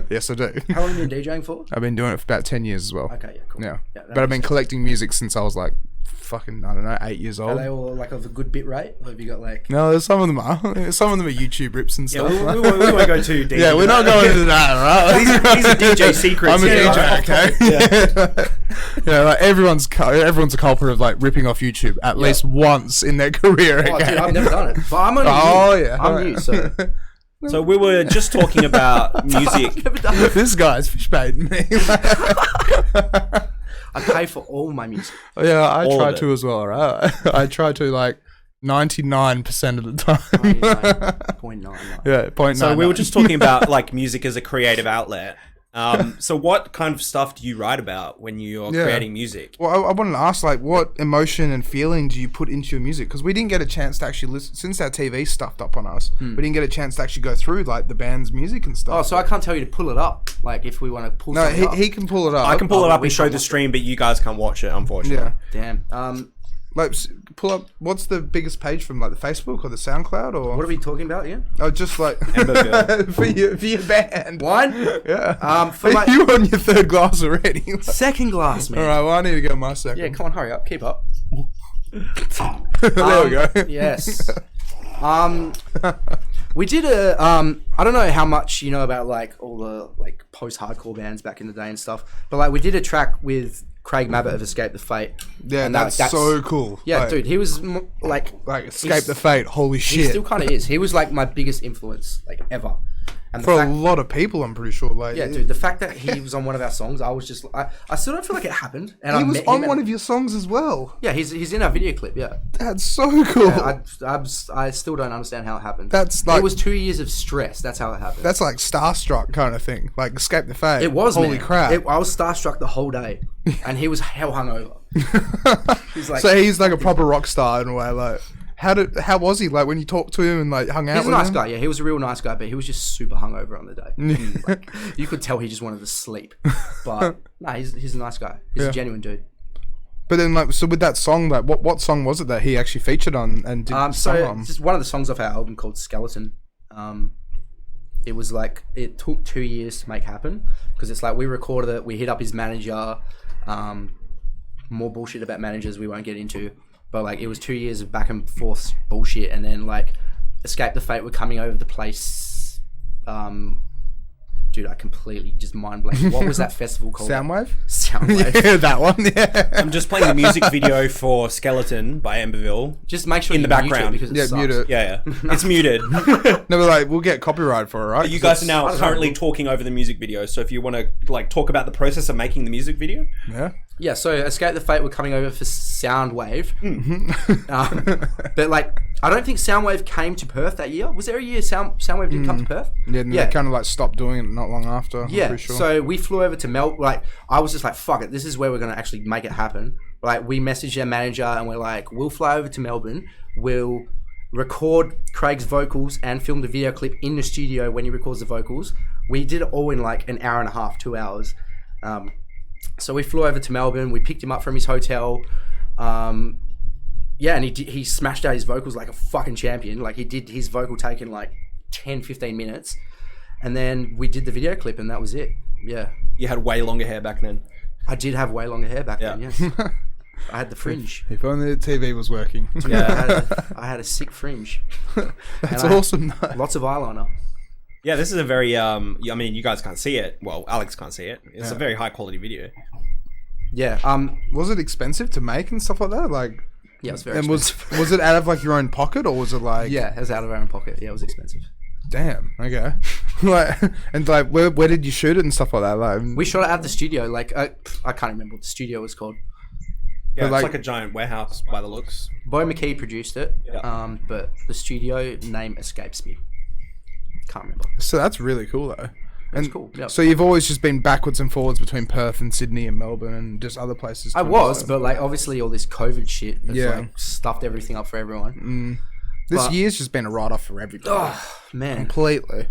Yes, I do. How long have you been DJing for? I've been doing it for about 10 years as well. Okay. Yeah. Cool. Yeah. But I've been collecting music since I was like fucking, I don't know, 8 years old. Are they all like of a good bit rate? Or have you got like... No, some of them are. Some of them are YouTube rips and stuff. Yeah, we won't go too deep. Yeah, we're not going into that, right? These are DJ secrets. I'm a DJ, okay? Yeah. Yeah, like everyone's a culprit of like ripping off YouTube at least once in their career. Oh, dude, I've never done it. But I'm only new. I'm new, so... So we were just talking about music. This guy's fish baiting me. I pay for all my music. Yeah, I try to as well, right? I try to like 99% of the time. 99.99. Yeah, 0.99. So we were just talking about like music as a creative outlet. So what kind of stuff do you write about when you're creating music? Well, I wanted to ask, like, what emotion and feeling do you put into your music? Because we didn't get a chance to actually listen, since our TV stuffed up on us, we didn't get a chance to actually go through, like, the band's music and stuff. Oh, so I can't tell you to pull it up, like, if we want to pull something up. No, he can pull it up. I can pull it up and show the stream, but you guys can't watch it, unfortunately. Yeah. Damn. Like, pull up, what's the biggest page from, like, the Facebook or the SoundCloud? Or What are we talking about, Ian? Oh, just, like, Emberville. for your band. Wine? Yeah. For my... You on your third glass already. Second glass, man. All right, well, I need to get my second. Yeah, come on, hurry up. Keep up. There we go. Yes. We did a, I don't know how much you know about, like, all the, like, post-hardcore bands back in the day and stuff, but, like, we did a track with Craig Mabbitt of Escape the Fate. Yeah, and that's so cool. Yeah, like, dude, he was like Escape the Fate. Holy shit! He still kind of is. He was like my biggest influence, like ever. And for a lot of people, I'm pretty sure. Like, yeah, dude, the fact that he was on one of our songs, I was just, I still don't feel like it happened. And he was on one of your songs as well. Yeah, he's in our video clip. Yeah, that's so cool. Yeah, I still don't understand how it happened. That's like, it was 2 years of stress. That's how it happened. That's like starstruck kind of thing. Like Escape the Fate. It was. Holy crap! I was starstruck the whole day, and he was hell hungover. He's like, so he's like a proper rock star in a way. Like, how was he? Like when you talked to him and like hung out with him? He's a nice guy. Yeah, he was a real nice guy, but he was just super hungover on the day. Like, you could tell he just wanted to sleep. But no, he's a nice guy. He's a genuine dude. But then, like, so with that song, like, what song was it that he actually featured on and did so on? Just one of the songs off our album called Skeleton. It was like, it took 2 years to make happen, because it's like we recorded it, we hit up his manager, more bullshit about managers we won't get into, but like it was 2 years of back and forth bullshit, and then like Escape the Fate were coming over the place. Dude, I completely just mind blank. What was that festival called? Soundwave? Soundwave. Yeah, that one. Yeah. I'm just playing the music video for Skeleton by Emberville. Just make sure in the background because it sucks. Mute it. Yeah. It's muted. No, but like we'll get copyright for it, right? You guys are now currently talking over the music video, so if you want to like talk about the process of making the music video. Yeah, so Escape the Fate were coming over for Soundwave. But like, I don't think Soundwave came to Perth that year. Was there a year Soundwave didn't come to Perth? Yeah, they kind of like stopped doing it not long after. Yeah, I'm pretty sure. So we flew over to Melbourne. Like, I was just like, fuck it, this is where we're going to actually make it happen. Like, we messaged our manager and we're like, we'll fly over to Melbourne. We'll record Craig's vocals and film the video clip in the studio when he records the vocals. We did it all in like an hour and a half, 2 hours. So we flew over to Melbourne. We picked him up from his hotel. Yeah, and he smashed out his vocals like a fucking champion. Like, he did his vocal take in like 10, 15 minutes. And then we did the video clip and that was it. Yeah. You had way longer hair back then. I did have way longer hair back then, yes. I had the fringe. If only the TV was working. Yeah, I had a sick fringe. That's awesome. Lots of eyeliner. Yeah, this is a very, I mean, you guys can't see it. Well, Alex can't see it. It's a very high quality video. Yeah. Was it expensive to make and stuff like that? Like, Yeah, it was very And expensive. was it out of like your own pocket, or was it like? Yeah, it was out of our own pocket. Yeah, it was expensive. Damn. Okay. Like, and like, where did you shoot it and stuff like that? Like, We shot it at the studio. Like, I can't remember what the studio was called. Yeah, it's like- like a giant warehouse by the looks. Bo McKee produced it. Yeah. But the studio name escapes me. Can't remember. so that's really cool though. It's cool. Yep. So you've always just been backwards and forwards between Perth and Sydney and Melbourne and just other places. I too, was, so. but like obviously all this COVID shit has Yeah. like stuffed everything up for everyone. This but- year's just been a write-off for everybody. Oh man. Completely.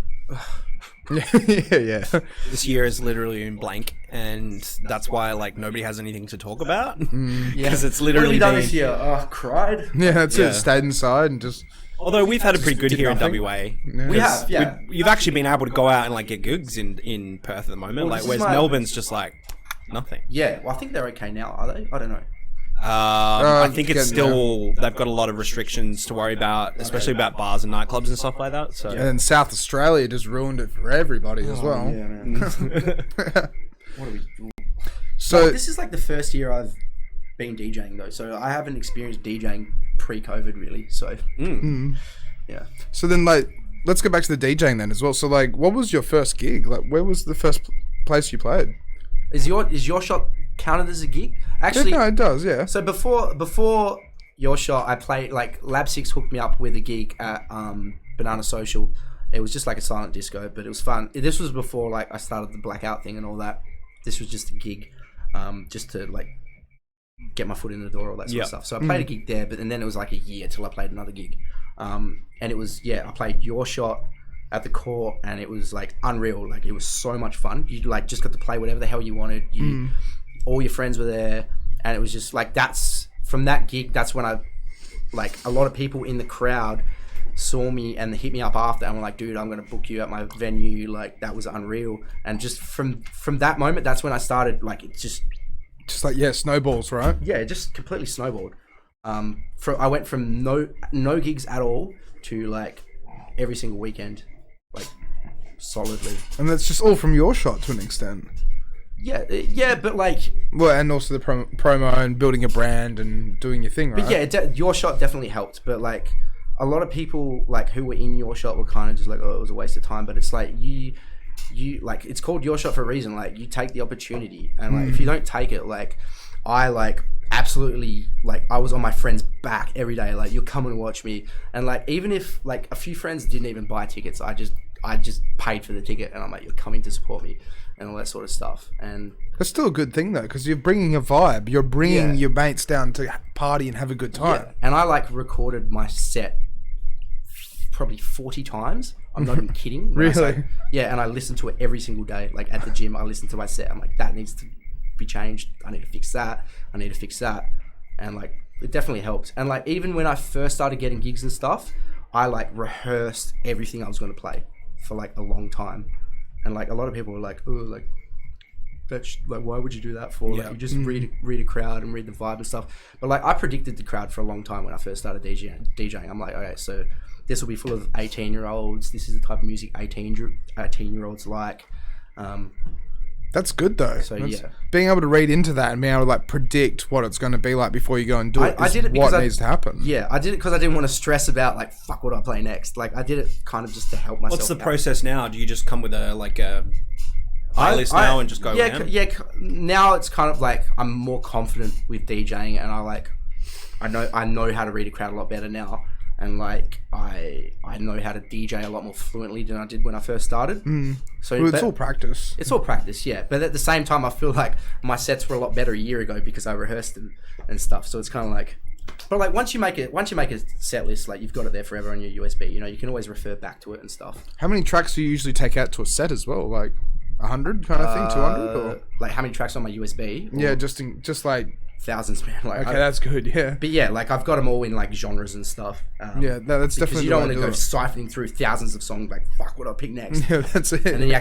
yeah. This year is literally in blank, and that's why like nobody has anything to talk about because it's What have literally you done been- this year? Oh, cried. Yeah, that's Yeah. it. Stayed inside and just. Although we've had it pretty good did here nothing. in WA. Yeah. We have, yeah. You've actually been able to go out and like get gigs in Perth at the moment, Well, like this is whereas my- Melbourne's just like nothing. Yeah, well, I think they're okay now, are they? I don't know. I think it's getting still they've got a lot of restrictions to worry about, especially about bars and nightclubs and stuff like that. So And then South Australia just ruined it for everybody as well. Yeah, man. What are we? So This is like the first year I've been DJing though, so I haven't experienced DJing pre-COVID really. So yeah. So then, like, let's go back to the DJing then as well. So, like, what was your first gig? Like, where was the first place you played? Is your shot counted as a gig? Actually, Yeah, no, it does, yeah. so before your shot, I played like Lab 6 hooked me up with a gig at Banana Social. It was just like a silent disco, but it was fun. This was before like I started the Blackout thing and all that. This was just a gig, just to like get my foot in the door, all that sort of stuff. So I played a gig there, but and then it was like a year till I played another gig. And it was I played your shot at the court, and it was like unreal. Like it was so much fun. You like just got to play whatever the hell you wanted. All your friends were there, and it was just like that's from that gig. That's when I like a lot of people in the crowd saw me and hit me up after and were like, dude, I'm gonna book you at my venue. Like that was unreal. And just from that moment, that's when I started like it just Just like, yeah, snowballs, right? it just completely snowballed. I went from no gigs at all to like every single weekend, like solidly. And that's just all from your shot to an extent. Yeah, but like, Well, and also the promo and building a brand and doing your thing, right? but yeah, your shot definitely helped. But like, a lot of people like who were in your shot were kind of just like, oh, it was a waste of time. But it's like you like it's called your shot for a reason. Like you take the opportunity, and like if you don't take it, like I like absolutely like I was on my friend's back every day. Like you're coming to watch me, and like even if like a few friends didn't even buy tickets, I just paid for the ticket, and I'm like, you're coming to support me, and all that sort of stuff. And That's still a good thing, though, because you're bringing a vibe. You're bringing Yeah. your mates down to party and have a good time. yeah, and I like recorded my set probably 40 times. I'm not even kidding. when I say- Really? yeah, and I listen to it every single day. Like at the gym, I listen to my set. I'm like, that needs to be changed. I need to fix that. I need to fix that. And like, it definitely helps. And like, even when I first started getting gigs and stuff, I like rehearsed everything I was going to play for like a long time. And like, a lot of people were like, oh, like, that's like, why would you do that for? Like, Yeah. you just read a crowd and read the vibe and stuff. But like, I predicted the crowd for a long time when I first started DJing. I'm like, okay, so this will be full of 18-year-olds. This is the type of music 18-year-olds like. That's good, though. So, That's- yeah. Being able to read into that and being able to, like, predict what it's going to be like before you go and do it I is did it because what needs to happen. Yeah, I did it because I didn't want to stress about like, fuck, what do I play next? Like, I did it kind of just to help myself. What's the out. process now? Do you just come with a playlist now and just go around? Now it's kind of like I'm more confident with DJing, and I know how to read a crowd a lot better now, and like I know how to DJ a lot more fluently than I did when I first started. So Well, it's but- all practice. It's all practice, yeah. But at the same time, I feel like my sets were a lot better a year ago because I rehearsed them and stuff. So it's kind of like, but like once you make a set list, like you've got it there forever on your USB. You know, you can always refer back to it and stuff. How many tracks do you usually take out to a set as well? Like 100 kind of thing, 200? Or? Like how many tracks on my USB? Or Yeah, just like, thousands, man. Like, okay, that's good, yeah. but yeah, like I've got them all in like genres and stuff. Yeah, that's because definitely you don't the want way to go do it. siphoning through thousands of songs. Like, fuck, what do I pick next? Yeah, that's it. And then you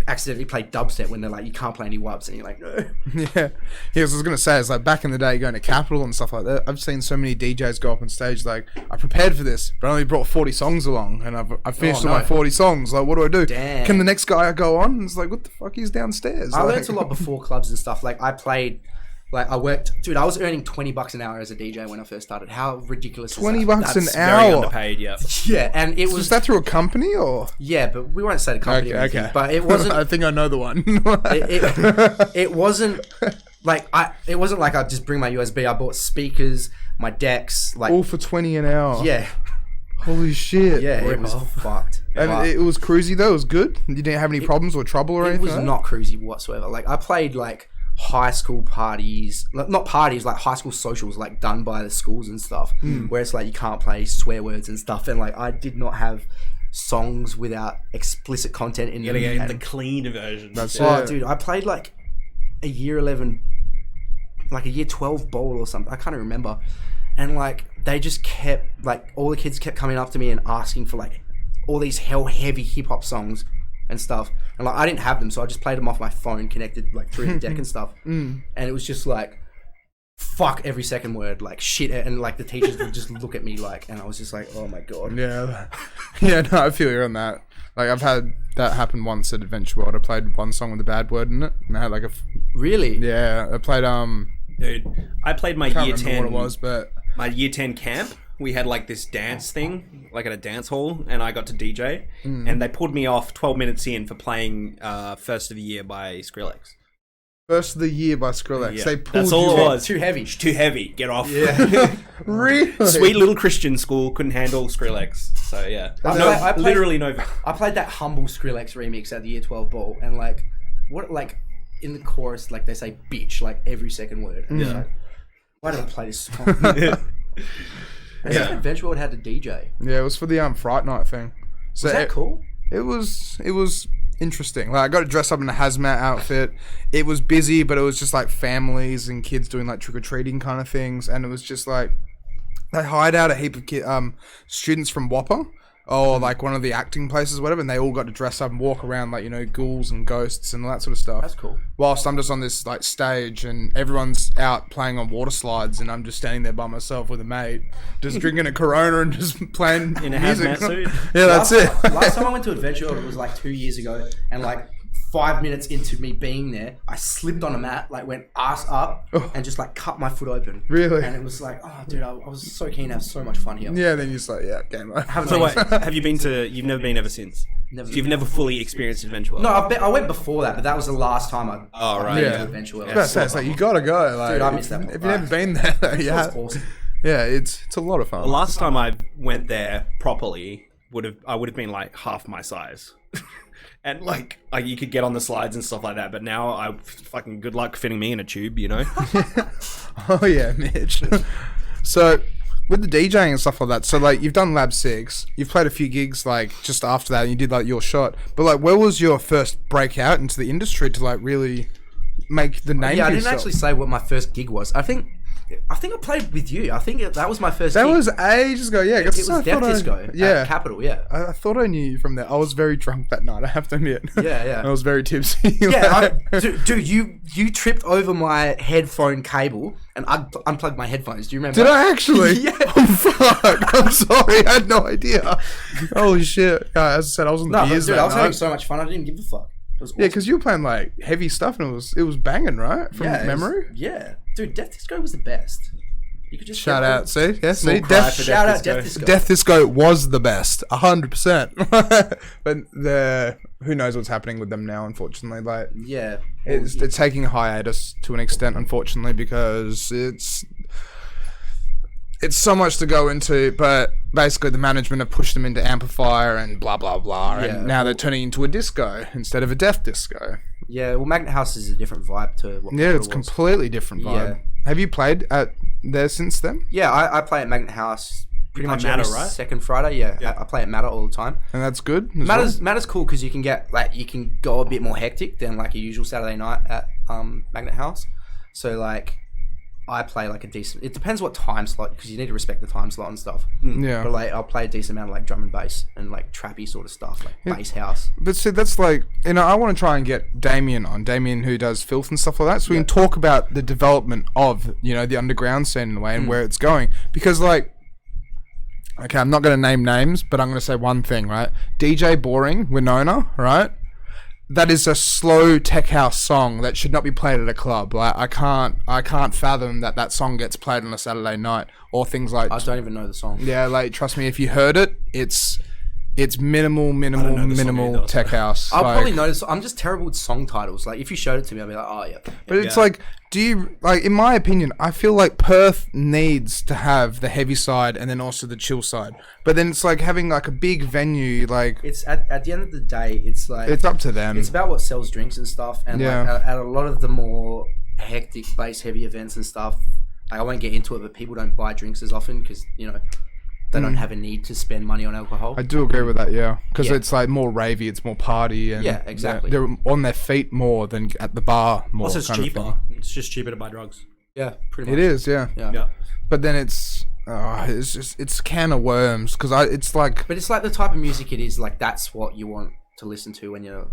accidentally play dubstep when they're like, you can't play any wubs, and you're like, no. Yeah, so I was gonna say, it's like back in the day going to Capitol and stuff like that. I've seen so many DJs go up on stage like, I prepared for this, but I only brought 40 songs along, and I finished Oh, all my no. 40 songs. Like, what do I do? Damn. Can the next guy go on? And it's like, what the fuck? He's downstairs. I Like- learned a lot before clubs and stuff. Like I played Like I worked, dude. I was earning $20 an hour as a DJ when I first started. How ridiculous is that? $20 an That's very hour. underpaid, yeah. Yeah, and it Was that through a company or? yeah, but we won't say the company. or anything, Okay. But it wasn't. I think I know the one. it wasn't like It wasn't like I just bring my USB. I bought speakers, my decks, like All for 20 an hour. yeah, Holy shit. yeah. It was fucked. And But it was cruisy though. It was good. You didn't have any problems or trouble or it anything. was like that? not cruisy whatsoever. Like I played like high school parties, not parties, like high school socials, like done by the schools and stuff, where it's like you can't play swear words and stuff. And like I did not have songs without explicit content in You them. gotta get And- the clean version. That's Oh, it. dude, I played like a year 11, like a year 12 bowl or something. I can't even remember. And like they just kept, like all the kids kept coming up to me and asking for like all these hell heavy hip hop songs and stuff. And like I didn't have them, so I just played them off my phone, connected like through the deck and stuff. And it was just like fuck every second word, like shit. And like the teachers would just look at me like, and I was just like, oh my god. Yeah. Yeah, no, I feel you on that. Like, I've had that happen once at Adventure World. I played one song with a bad word in it, and I had like Really? yeah, I played, Dude, I played my can't year remember 10. what it was, but My year 10 camp. We had like this dance thing, like at a dance hall, and I got to DJ. And they pulled me off 12 minutes in for playing First of the Year by Skrillex. First of the Year by Skrillex. Yeah, They pulled that's all you it off. was. Too heavy. It's too heavy. Get off. Yeah. Really? Sweet little Christian school couldn't handle Skrillex. So yeah, I played- literally no. I played that Humble Skrillex remix at the year 12 ball, and like, what, like, in the chorus, like, they say bitch, like, every second word. And it's like, why did I play this song? Yeah. Adventure World had a DJ. Yeah, it was for the Fright Night thing. So Was that cool? It was interesting. Like, I got to dress up in a hazmat outfit. It was busy, but it was just like families and kids doing like trick or treating kind of things, and it was just like they hired out a heap of students from Whopper or like one of the acting places, or whatever, and they all got to dress up and walk around like, you know, ghouls and ghosts and all that sort of stuff. That's cool. Whilst I'm just on this like stage and everyone's out playing on water slides and I'm just standing there by myself with a mate, just drinking a Corona and just playing In a music. hazmat suit? Yeah, that's it. Last time I went to Adventure World, it was like 2 years ago, and like 5 minutes into me being there, I slipped on a mat, like went ass up, and just like cut my foot open. Really? And it was like, oh, dude, I was so keen to have so much fun here. Yeah, then you're just like, yeah, game over. Haven't So been- wait, have you been to? You've never been ever since. Never So you've never fully experienced Adventure World. No, I went before that, but that was the last time I Oh, right, been yeah. to Adventure World. I was about to say, it's like you gotta go. Like, Dude, I missed that if one. you've never been there, That yeah, was awesome. yeah, it's a lot of The fun. last time I went there properly I would have been like half my size. And like you could get on the slides and stuff like that, but now I fucking good luck fitting me in a tube, you know? Oh yeah, Mitch. So with the DJing and stuff like that, so like you've done Lab 6, you've played a few gigs like just after that, and you did like your shot. But like, where was your first breakout into the industry to like really make the name? Yeah, for I didn't yourself? actually say what my first gig was. I think I played with you. I think that was my first That gig. was ages ago. Yeah, It was Death Disco Yeah, at Capital, yeah. I thought I knew you from there. I was very drunk that night, I have to admit. Yeah. I was very tipsy. Yeah, dude, you tripped over my headphone cable and unplugged my headphones. Do you remember? Did I actually? Yeah. Oh, fuck. I'm sorry. I had no idea. Holy shit. Yeah, as I said, I was on the No, but beers dude, that I was having night. so much fun. I didn't give a fuck. It was awesome. Yeah, because you were playing like heavy stuff and it was banging, right? From it was- memory? yeah, dude, Death Disco was the best. You could just Shout get all- out. See? Yeah, see? cry for Shout out Death Death Disco. Disco. Death Disco was the best. 100%. But who knows what's happening with them now, unfortunately. Like, Yeah. they're taking a hiatus to an extent, unfortunately, because it's so much to go into, but basically the management have pushed them into Amplifier and blah blah blah, Yeah. and now they're turning into a disco instead of a death disco. Yeah, well, Magnet House is a different vibe to what Yeah, Capital it's was. completely different vibe. Yeah. Have you played at there since then? Yeah, I play at Magnet House pretty play much Matter, every right? second Friday. Yeah, I play at Matter all the time. And that's good. as Matter's cool because you can get you can go a bit more hectic than like a usual Saturday night at Magnet House. So like I play like a decent. It depends what time slot because you need to respect the time slot and stuff. well. Yeah. But like I'll play a decent amount of like drum and bass and like trappy sort of stuff like bass house. But see, that's like, you know, I want to try and get Damien on. Damien, who does Filth and stuff like that. So we can talk about the development of, you know, the underground scene in a way and where it's going. Because, like, okay, I'm not going to name names, but I'm going to say one thing, right? DJ Boring, Winona, right? that is a slow tech house song that should not be played at a club. Like I can't fathom that song gets played on a Saturday night or things like. I don't even know the song. Yeah, like trust me, if you heard it, it's minimal either, tech house. I'll like, probably notice. I'm just terrible with song titles. Like if you showed it to me, I'd be like, oh yeah. But it's like, do you like? In my opinion, I feel like Perth needs to have the heavy side and then also the chill side. But then it's like having like a big venue. Like It's at the end of the day, it's like it's up to them. It's about what sells drinks and stuff. And Yeah. like at a lot of the more hectic bass heavy events and stuff, like, I won't get into it, but people don't buy drinks as often because they don't have a need to spend money on alcohol. I do agree with that, yeah, because Yeah. it's like more ravey, it's more party, and Yeah, exactly. they're on their feet more than at the bar more. Plus, it's kind of cheaper. thing. It's just cheaper to buy drugs. Yeah, pretty much. It is, yeah. Yeah. But then it's just a can of worms because it's like. But it's like the type of music it is. Like that's what you want to listen to when you're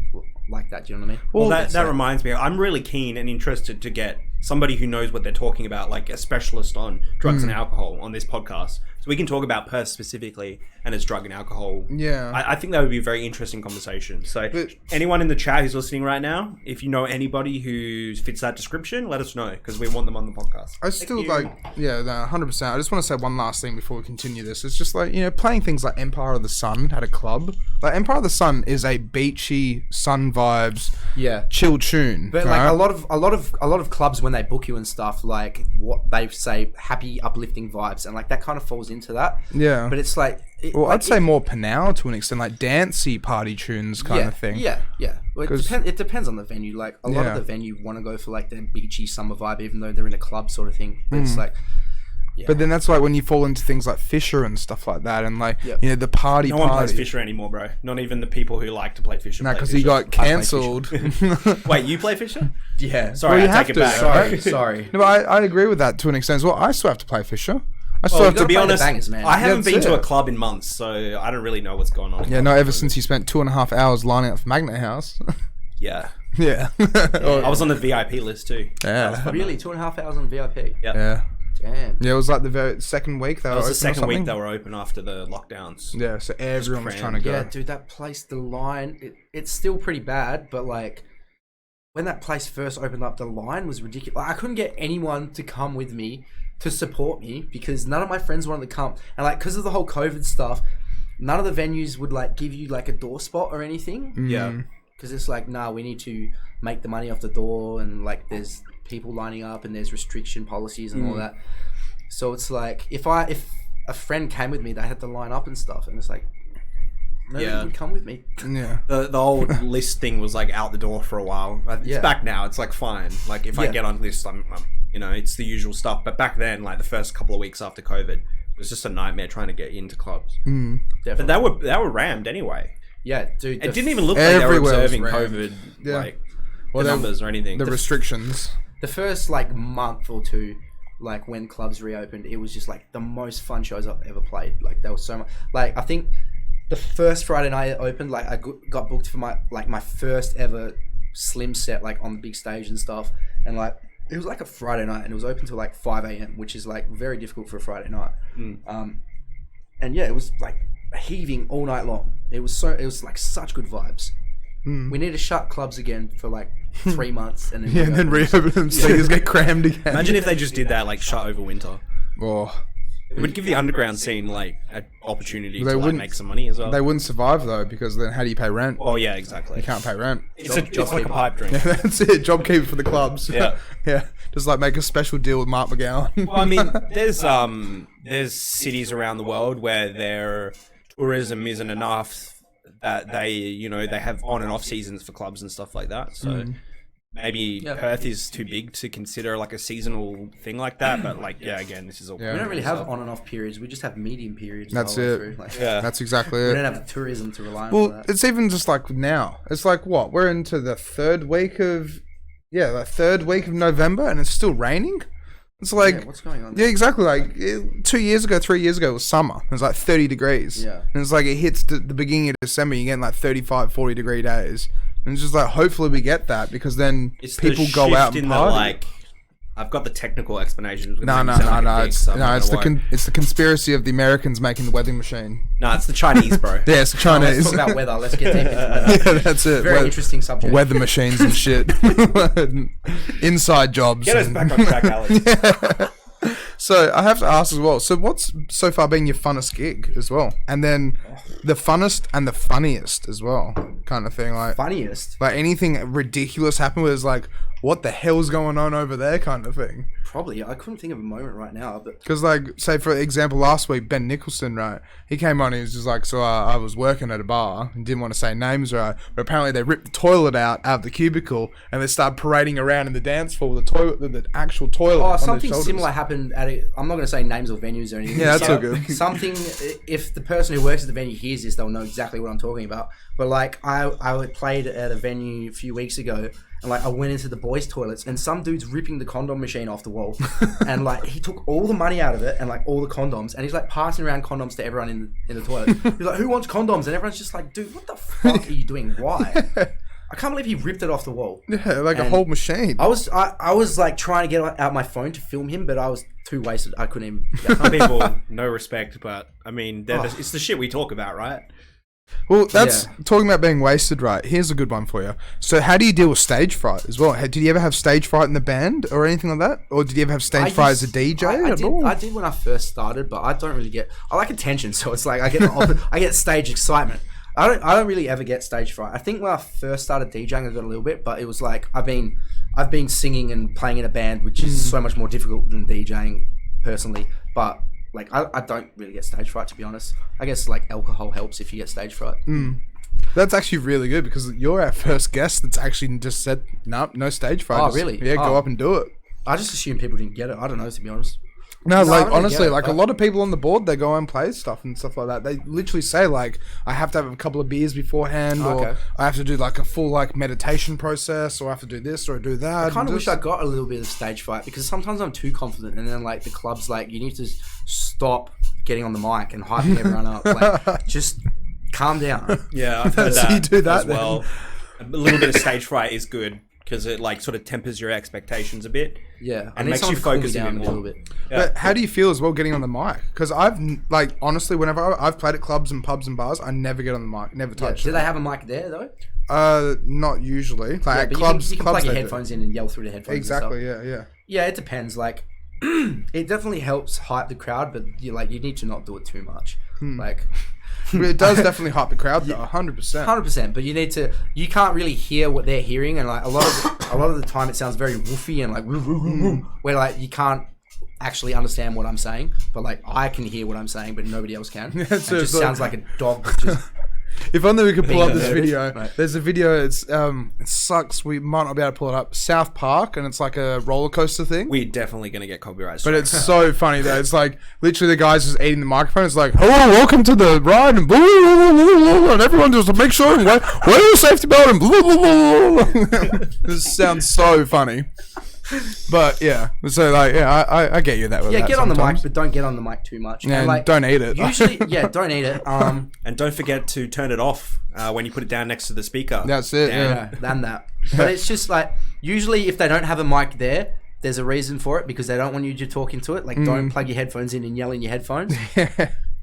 like that. Do you know what I mean? Well, that reminds me. I'm really keen and interested to get somebody who knows what they're talking about, like a specialist on drugs and alcohol, on this podcast, so we can talk about Perth specifically and its drug and alcohol. Yeah. I think that would be a very interesting conversation. So, anyone in the chat who's listening right now, if you know anybody who fits that description, let us know because we want them on the podcast. I still like, yeah, 100%. I just want to say one last thing before we continue this. It's just like, playing things like Empire of the Sun at a club. Like, Empire of the Sun is a beachy, sun vibes, chill tune. But right? like a lot of clubs when they book you and stuff, like what they say, happy, uplifting vibes, and like that kind of falls into that. Yeah. But it's like, I'd say more Panau to an extent, like dancey party tunes kind of thing. Yeah. Well, it depends on the venue. Like a lot of the venue want to go for like their beachy summer vibe, even though they're in a club sort of thing. But it's like. Yeah. But then that's like when you fall into things like Fisher and stuff like that, and like the party. No one plays Fisher anymore, bro. Not even the people who like to play Fisher. No, because he got cancelled. Wait, you play Fisher? Yeah. Sorry, Well, you I have take to, it back. right? Sorry. No, but I agree with that to an extent as well. I still have to play Fisher. I still have To be play the honest, bangers, man. I haven't That's been to it. a club in months, so I don't really know what's going on. Yeah, no, ever since you spent 2.5 hours lining up for Magnet House. Yeah. Yeah. I was on the VIP list too. Yeah. Really, 2.5 hours on VIP. Yeah. Damn. Yeah, it was like the very second week they were That was open the second or week something. they were open after the lockdowns. Yeah, so everyone was trying crammed. to go. Yeah, dude, that place, the line, it's still pretty bad, but like when that place first opened up, the line was ridiculous. Like, I couldn't get anyone to come with me to support me because none of my friends wanted to come. And like, because of the whole COVID stuff, none of the venues would like give you like a door spot or anything. Yeah. Because it's like, nah, we need to make the money off the door, and like there's people lining up and there's restriction policies and all that. So it's like, if a friend came with me, they had to line up and stuff, and it's like, nobody would come with me. Yeah. The old list thing was like out the door for a while. It's back now. It's like fine. Like if I get on list, I'm it's the usual stuff. But back then, like the first couple of weeks after COVID, it was just a nightmare trying to get into clubs. But they were rammed anyway. Yeah, dude. It didn't even look like they were Everywhere was observing rammed. COVID Yeah. like Well, the numbers or anything. The restrictions. The first like month or two, like when clubs reopened, it was just like the most fun shows I've ever played. Like there was so much. Like I think the first Friday night it opened, like I got booked for my first ever slim set, like on the big stage and stuff. And like it was like a Friday night, and it was open till like 5 a.m, which is like very difficult for a Friday night. And yeah, it was like heaving all night long. It was like such good vibes. We need to shut clubs again for like 3 months, and then And then reopen them so you just get crammed again. Imagine if they just did that, like shut over winter. Oh, It would give the underground scene like an opportunity to like wouldn't- make some money as well. they wouldn't survive though, because then how do you pay rent? Oh yeah, exactly. You can't pay rent. It's like a pipe dream. That's it. JobKeeper for the clubs. Yeah. Yeah. Just like make a special deal with Mark McGowan. Well, I mean, there's cities around the world where their tourism isn't enough that they have on and off seasons for clubs and stuff like that. So maybe Perth is too big to consider like a seasonal thing like that. But like, again, this is all. we don't really have on and off periods. We just have medium periods. That's the whole way it. through. Like, That's exactly we it. don't have tourism to rely on for Well, that. it's even just like now. It's like what? We're into the third week of November, and it's still raining. It's like, What's going on? yeah, exactly. Like 3 years ago, it was summer. It was like 30 degrees. Yeah. And it's like it hits the beginning of December, you're getting like 35, 40 degree days. And it's just like, hopefully we get that, because then It's people the go out shift and in the, party. like, I've got the technical explanation. No. It's the conspiracy of the Americans making the weather machine. No, it's the Chinese, bro. Yeah, it's Let's Chinese. talk about weather. Let's get deep into weather. Yeah, that's it. Very interesting subject. Weather machines and shit. Inside jobs. Get us and- back on track, Alex. So I have to ask as well. So what's so far been your funnest gig as well, and then the funnest and the funniest as well, kind of thing. Funniest? Like anything ridiculous happen where it's like, what the hell's going on over there, kind of thing. Probably. I couldn't think of a moment right now, but Because, like, say for example, last week Ben Nicholson, right? He came on. He was just like, so I was working at a bar and didn't want to say names, right? But apparently they ripped the toilet out of the cubicle and they started parading around in the dance floor with the actual toilet. on their something shoulders. similar happened at a. I'm not going to say names or venues or anything. Yeah, that's So, all good. Something. If the person who works at the venue hears this, they'll know exactly what I'm talking about. But like, I played at a venue a few weeks ago. And like I went into the boys' toilets and some dude's ripping the condom machine off the wall. And like he took all the money out of it and like all the condoms and he's like passing around condoms to everyone in the toilet. He's like, who wants condoms? And everyone's just like, dude, what the fuck are you doing? Why? I can't believe he ripped it off the wall. Yeah, like a And whole machine. I was like trying to get out my phone to film him, but I was too wasted. I couldn't even. Some people, no respect, but I mean, it's the shit we talk about, right? Well, that's talking about being wasted, right? Here's a good one for you. So, how do you deal with stage fright as well? Did you ever have stage fright in the band or anything like that, or did you ever have stage fright as a DJ? I did when I first started, but I don't really get. I like attention, so it's like I get stage excitement. I don't really ever get stage fright. I think when I first started DJing, I got a little bit, but it was like I've been singing and playing in a band, which is so much more difficult than DJing personally. But like I don't really get stage fright, to be honest. I guess like alcohol helps if you get stage fright. That's actually really good because you're our first guest that's actually just said, nope, no stage fright. Oh, Just- really? Yeah, go Oh. up and do it. I just assumed people didn't get it. I don't know, to be honest. No, I like don't really honestly, get it, like a but- lot of people on the board, they go and play stuff and stuff like that. They literally say like, I have to have a couple of beers beforehand, or Okay. I have to do like a full like meditation process, or I have to do this or do that. I kind of and wish I got a little bit of stage fright because sometimes I'm too confident, and then like the club's like, you need to stop getting on the mic and hyping everyone up. Like, just calm down. Yeah, I've heard So that you do that as well. A little bit of stage fright is good because it like sort of tempers your expectations a bit. Yeah, And makes makes you focus a bit a more. little bit. But how do you feel as well getting on the mic? Because I've like honestly, whenever I've played at clubs and pubs and bars, I never get on the mic, never Yeah. touch Do it. they have a mic there though? Not usually. Like Yeah, at but clubs, you can clubs plug your they do. headphones in and yell through the headphones. and stuff. Exactly. Yeah. Yeah, it depends. Like, it definitely helps hype the crowd, but you need to not do it too much. Like, But it does definitely hype the crowd though, 100%. 100%. But you can't really hear what they're hearing, and like a lot of the time it sounds very woofy and like woo, woo, woo, woo, where like you can't actually understand what I'm saying, but like I can hear what I'm saying, but nobody else can. Yeah, It so just it's like- sounds like a dog. That just If only we could pull up this Being video. Right. There's a video. It's it sucks. We might not be able to pull it up. South Park, and it's like a roller coaster thing. We're definitely gonna get copyright But strikes. it's so funny though. It's like literally the guy's just eating the microphone. It's like, hello, welcome to the ride, and blah, blah, blah, blah, blah, and everyone just make sure and wear your safety belt and blah, blah, blah, blah. This sounds so funny. But yeah, so like I get you that way. get on the mic, but don't get on the mic too much. Yeah, and like don't eat it. Usually, don't eat it. And don't forget to turn it off when you put it down next to the speaker. That's it. Damn. Yeah. Than that. But it's just like usually if they don't have a mic there, there's a reason for it because they don't want you to talk into it. Like don't plug your headphones in and yell in your headphones.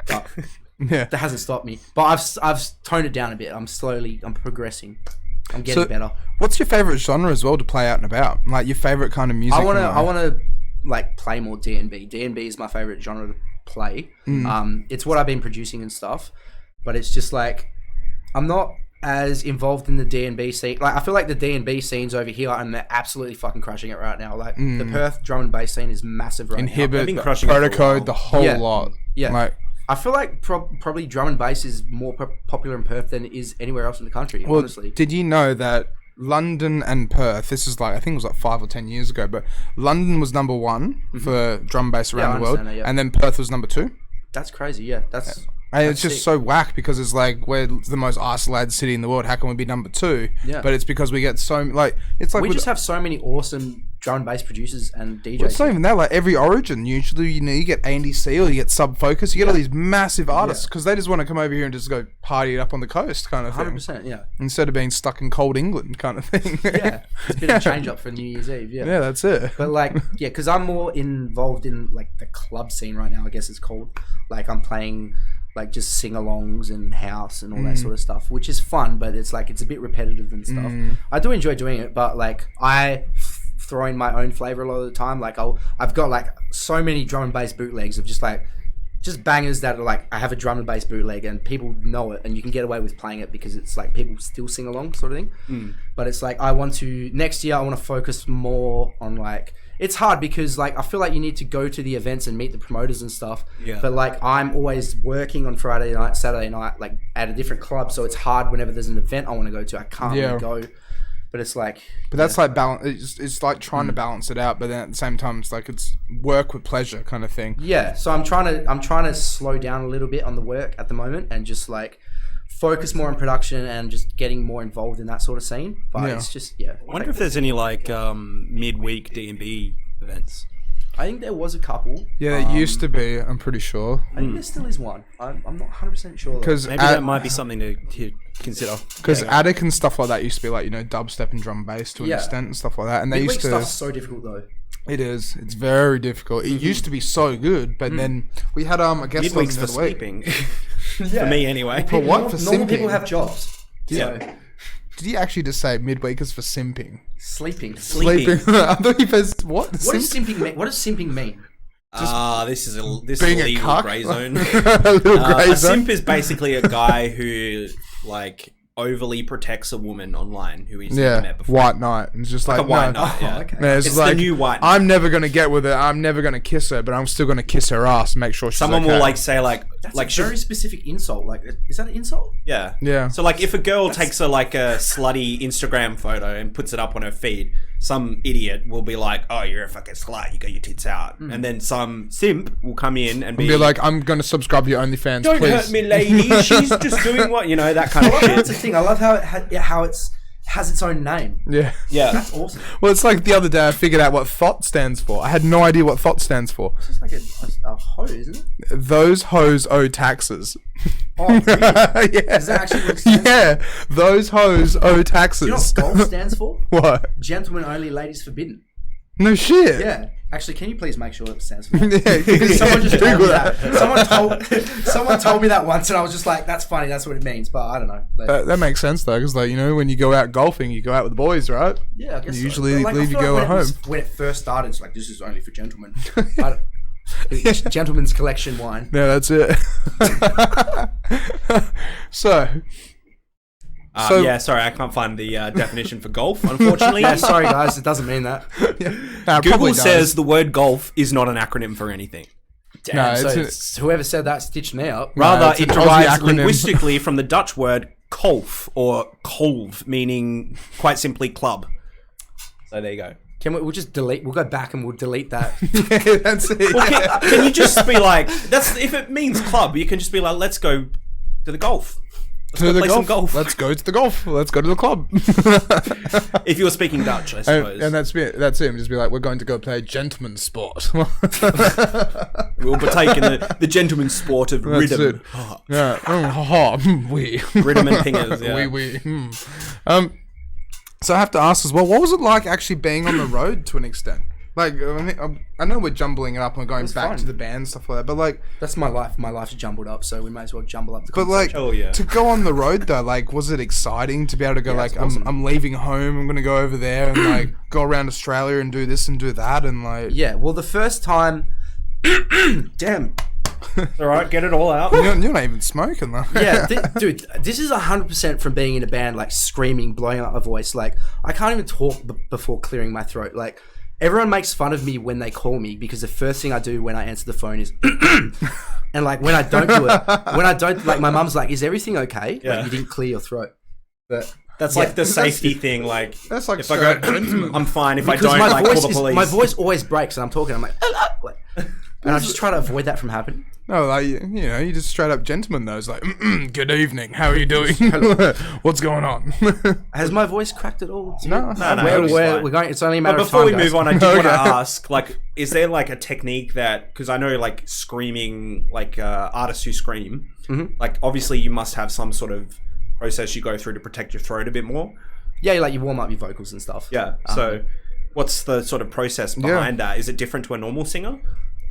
But Yeah. that hasn't stopped me. But I've toned it down a bit. I'm progressing. I'm getting better. What's your favorite genre as well to play out and about? Like your favorite kind of music? I wanna like play more D&B. D&B is my favorite genre to play. It's what I've been producing and stuff. But it's just like I'm not as involved in the D&B scene. Like I feel like the D&B scenes over here and they're absolutely fucking crushing it right now. Like the Perth drum and bass scene is massive right Inhibit, been crushing it for a Protocode, while. the whole Yeah. lot. Yeah. Like, I feel like probably drum and bass is more popular in Perth than it is anywhere else in the country, well, honestly. did you know that London and Perth, this is like, I think it was like 5 or 10 years ago, but London was number 1 for drum and bass around I the world, understand that, yeah. and then Perth was number 2. That's crazy, yeah. That's And it's sick. just so whack because it's like we're the most isolated city in the world. How can we be number 2? Yeah. But it's because we get so like it's like we with- just have so many awesome drum and bass producers and DJs. well, it's not even that. Like every origin, usually you get Andy C or you get Sub Focus. You get all these massive artists because they just want to come over here and just go party it up on the coast, kind of thing, 100%, yeah. instead of being stuck in cold England, kind of thing. Yeah, it's a bit of a change up for New Year's Eve, yeah. Yeah, that's it. But like, yeah, because I'm more involved in like the club scene right now, I guess it's called. Like I'm playing like just sing-alongs and house and all that sort of stuff, which is fun, but it's like it's a bit repetitive and stuff. I do enjoy doing it, but like I throw in my own flavor a lot of the time. Like I've got like so many drum and bass bootlegs of just bangers that are like, I have a drum and bass bootleg and people know it and you can get away with playing it because it's like people still sing along sort of thing. But it's like next year I want to focus more on like, it's hard because like I feel like you need to go to the events and meet the promoters and stuff. Yeah. But like I'm always working on Friday night, Saturday night, like at a different club. So it's hard whenever there's an event I want to go to. I can't really go. But it's like... But that's like balance. It's like trying to balance it out, but then at the same time, it's like it's work with pleasure kind of thing. Yeah. So I'm trying to slow down a little bit on the work at the moment and just like focus more on production and just getting more involved in that sort of scene. But it's just, I wonder if there's any like midweek D&B events. I think there was a couple. Yeah, there used to be. I'm pretty sure. I think there still is one. I'm not 100% sure. Because maybe that might be something to consider. Because Attic and stuff like that used to be like, you know, dubstep and drum and bass to an extent and stuff like that. And they used to. Stuff's so difficult though. It is. It's very difficult. It used to be so good, but then we had I guess midweeks for sleeping. For me anyway. For what? For normal simping? people have jobs. Yeah. So. Did you actually just say midweek is for simping? Sleeping. I thought you said what? What does simping mean? What does simping mean? This is a legal grey zone. A little grey zone. A simp is basically a guy who like overly protects a woman online who he's never met before. White knight. It's just like a white knight. Yeah. Okay. Man, it's like, the new white knight. I'm never gonna get with her. I'm never gonna kiss her, but I'm still gonna kiss her ass and make sure she's Someone okay. will like say like that's like a very specific insult. Like, is that an insult? Yeah. Yeah. So like if a girl takes a like a slutty Instagram photo and puts it up on her feed, some idiot will be like, "Oh, you're a fucking slut. You got your tits out." And then some simp will come in and be like, "I'm gonna subscribe to your OnlyFans. Don't please. hurt me, lady. She's just doing what that kind of shit." That's the thing. I love how it has its own name. Yeah. That's awesome. Well, it's like the other day I figured out what THOT stands for. I had no idea what THOT stands for. It's just like a hoe, isn't it? Those hoes owe taxes. Oh, really? Yeah. Is that actually what it stands for? Those hoes owe taxes. Do you know what GOLF stands for? What? Gentlemen only, ladies forbidden. No shit. Yeah. Actually, can you please make sure it stands for that? Yeah, because someone just told me that. Someone told me that once, and I was just like, "That's funny. That's what it means." But I don't know. That makes sense though, because like when you go out golfing, you go out with the boys, right? Yeah, I guess you usually like, leave your girl at home. When it first started, it's like, this is only for gentlemen. Gentleman's collection wine. Yeah, that's it. So, sorry, I can't find the definition for golf, unfortunately. Sorry, guys, it doesn't mean that. Google says the word golf is not an acronym for anything. Damn, so whoever said that stitched me up. Rather, it derives linguistically from the Dutch word kolf, or kolv, meaning quite simply club. So there you go. We'll just delete. We'll go back and we'll delete that. Yeah, that's it. Well, can you just be like, if it means club, you can just be like, let's go to the golf. Let's play some golf. Let's go to the golf. Let's go to the club. If you were speaking Dutch, I suppose. And that's it. That's it. Just be like, we're going to go play gentleman's sport. We'll partake in the gentleman's sport of rhythm. Yeah. Rhythm and pingers. Yeah. So I have to ask as well, what was it like actually being on the road to an extent? Like, I know we're jumbling it up and going back to the band and stuff like that, but like... That's my life. My life's jumbled up, so we might as well jumble up the conversation. But like, to go on the road though, like, was it exciting to be able to go I'm leaving home, I'm going to go over there and like go around Australia and do this and do that and like... Yeah, well the first time... Damn. Alright, get it all out. You're not even smoking though. Yeah, dude, this is 100% from being in a band, like screaming, blowing out my voice. Like, I can't even talk before clearing my throat. Like, everyone makes fun of me when they call me because the first thing I do when I answer the phone is and like when I don't do it, like my mum's like, "Is everything okay? Yeah. Like, you didn't clear your throat." But that's like the safety thing. Like, that's like if I go, I'm fine. If because I don't, like, call the police. My voice always breaks, and I'm talking. I'm like, and I just try to avoid that from happening. No, like, you just straight up gentleman though. It's like, good evening, how are you doing? What's going on? Has my voice cracked at all? No. We're going. It's only a matter of time. Before we move on, I did want to ask, like, is there like a technique that, because I know like screaming, like artists who scream, like obviously you must have some sort of process you go through to protect your throat a bit more. Yeah, like you warm up your vocals and stuff. Yeah. So, what's the sort of process behind that? Is it different to a normal singer?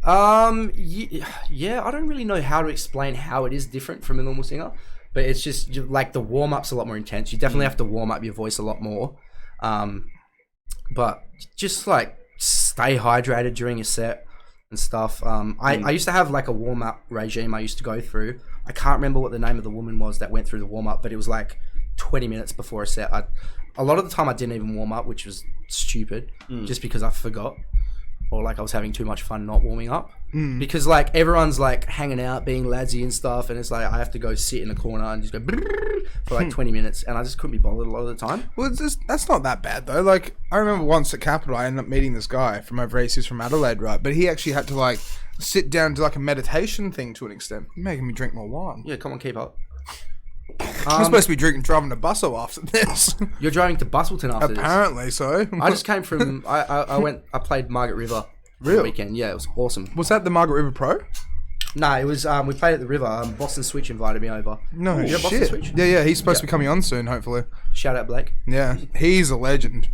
Yeah, I don't really know how to explain how it is different from a normal singer, but it's just like the warm up's a lot more intense. You definitely have to warm up your voice a lot more, but just like stay hydrated during your set and stuff. I used to have like a warm up regime I used to go through. I can't remember what the name of the woman was that went through the warm up, but it was like 20 minutes before a set. A lot of the time I didn't even warm up, which was stupid, just because I forgot. Or like I was having too much fun not warming up. Because like everyone's like hanging out, being ladsy and stuff, and it's like I have to go sit in the corner and just go for like 20 minutes, and I just couldn't be bothered a lot of the time. Well, that's not that bad though. Like I remember once at Capital, I ended up meeting this guy from overseas. He's from Adelaide, right? But he actually had to like sit down to like a meditation thing to an extent. You're making me drink more wine. Yeah, come on, keep up. I'm supposed to be driving to Bustle after this. You're driving to Bustleton after this? Apparently so. I just came from... I played Margaret River for the weekend. Yeah, it was awesome. Was that the Margaret River Pro? No, it was... we played at the river. Boston Switch invited me over. No shit. Boston Switch? Yeah, he's supposed to be coming on soon, hopefully. Shout out Blake. Yeah, he's a legend.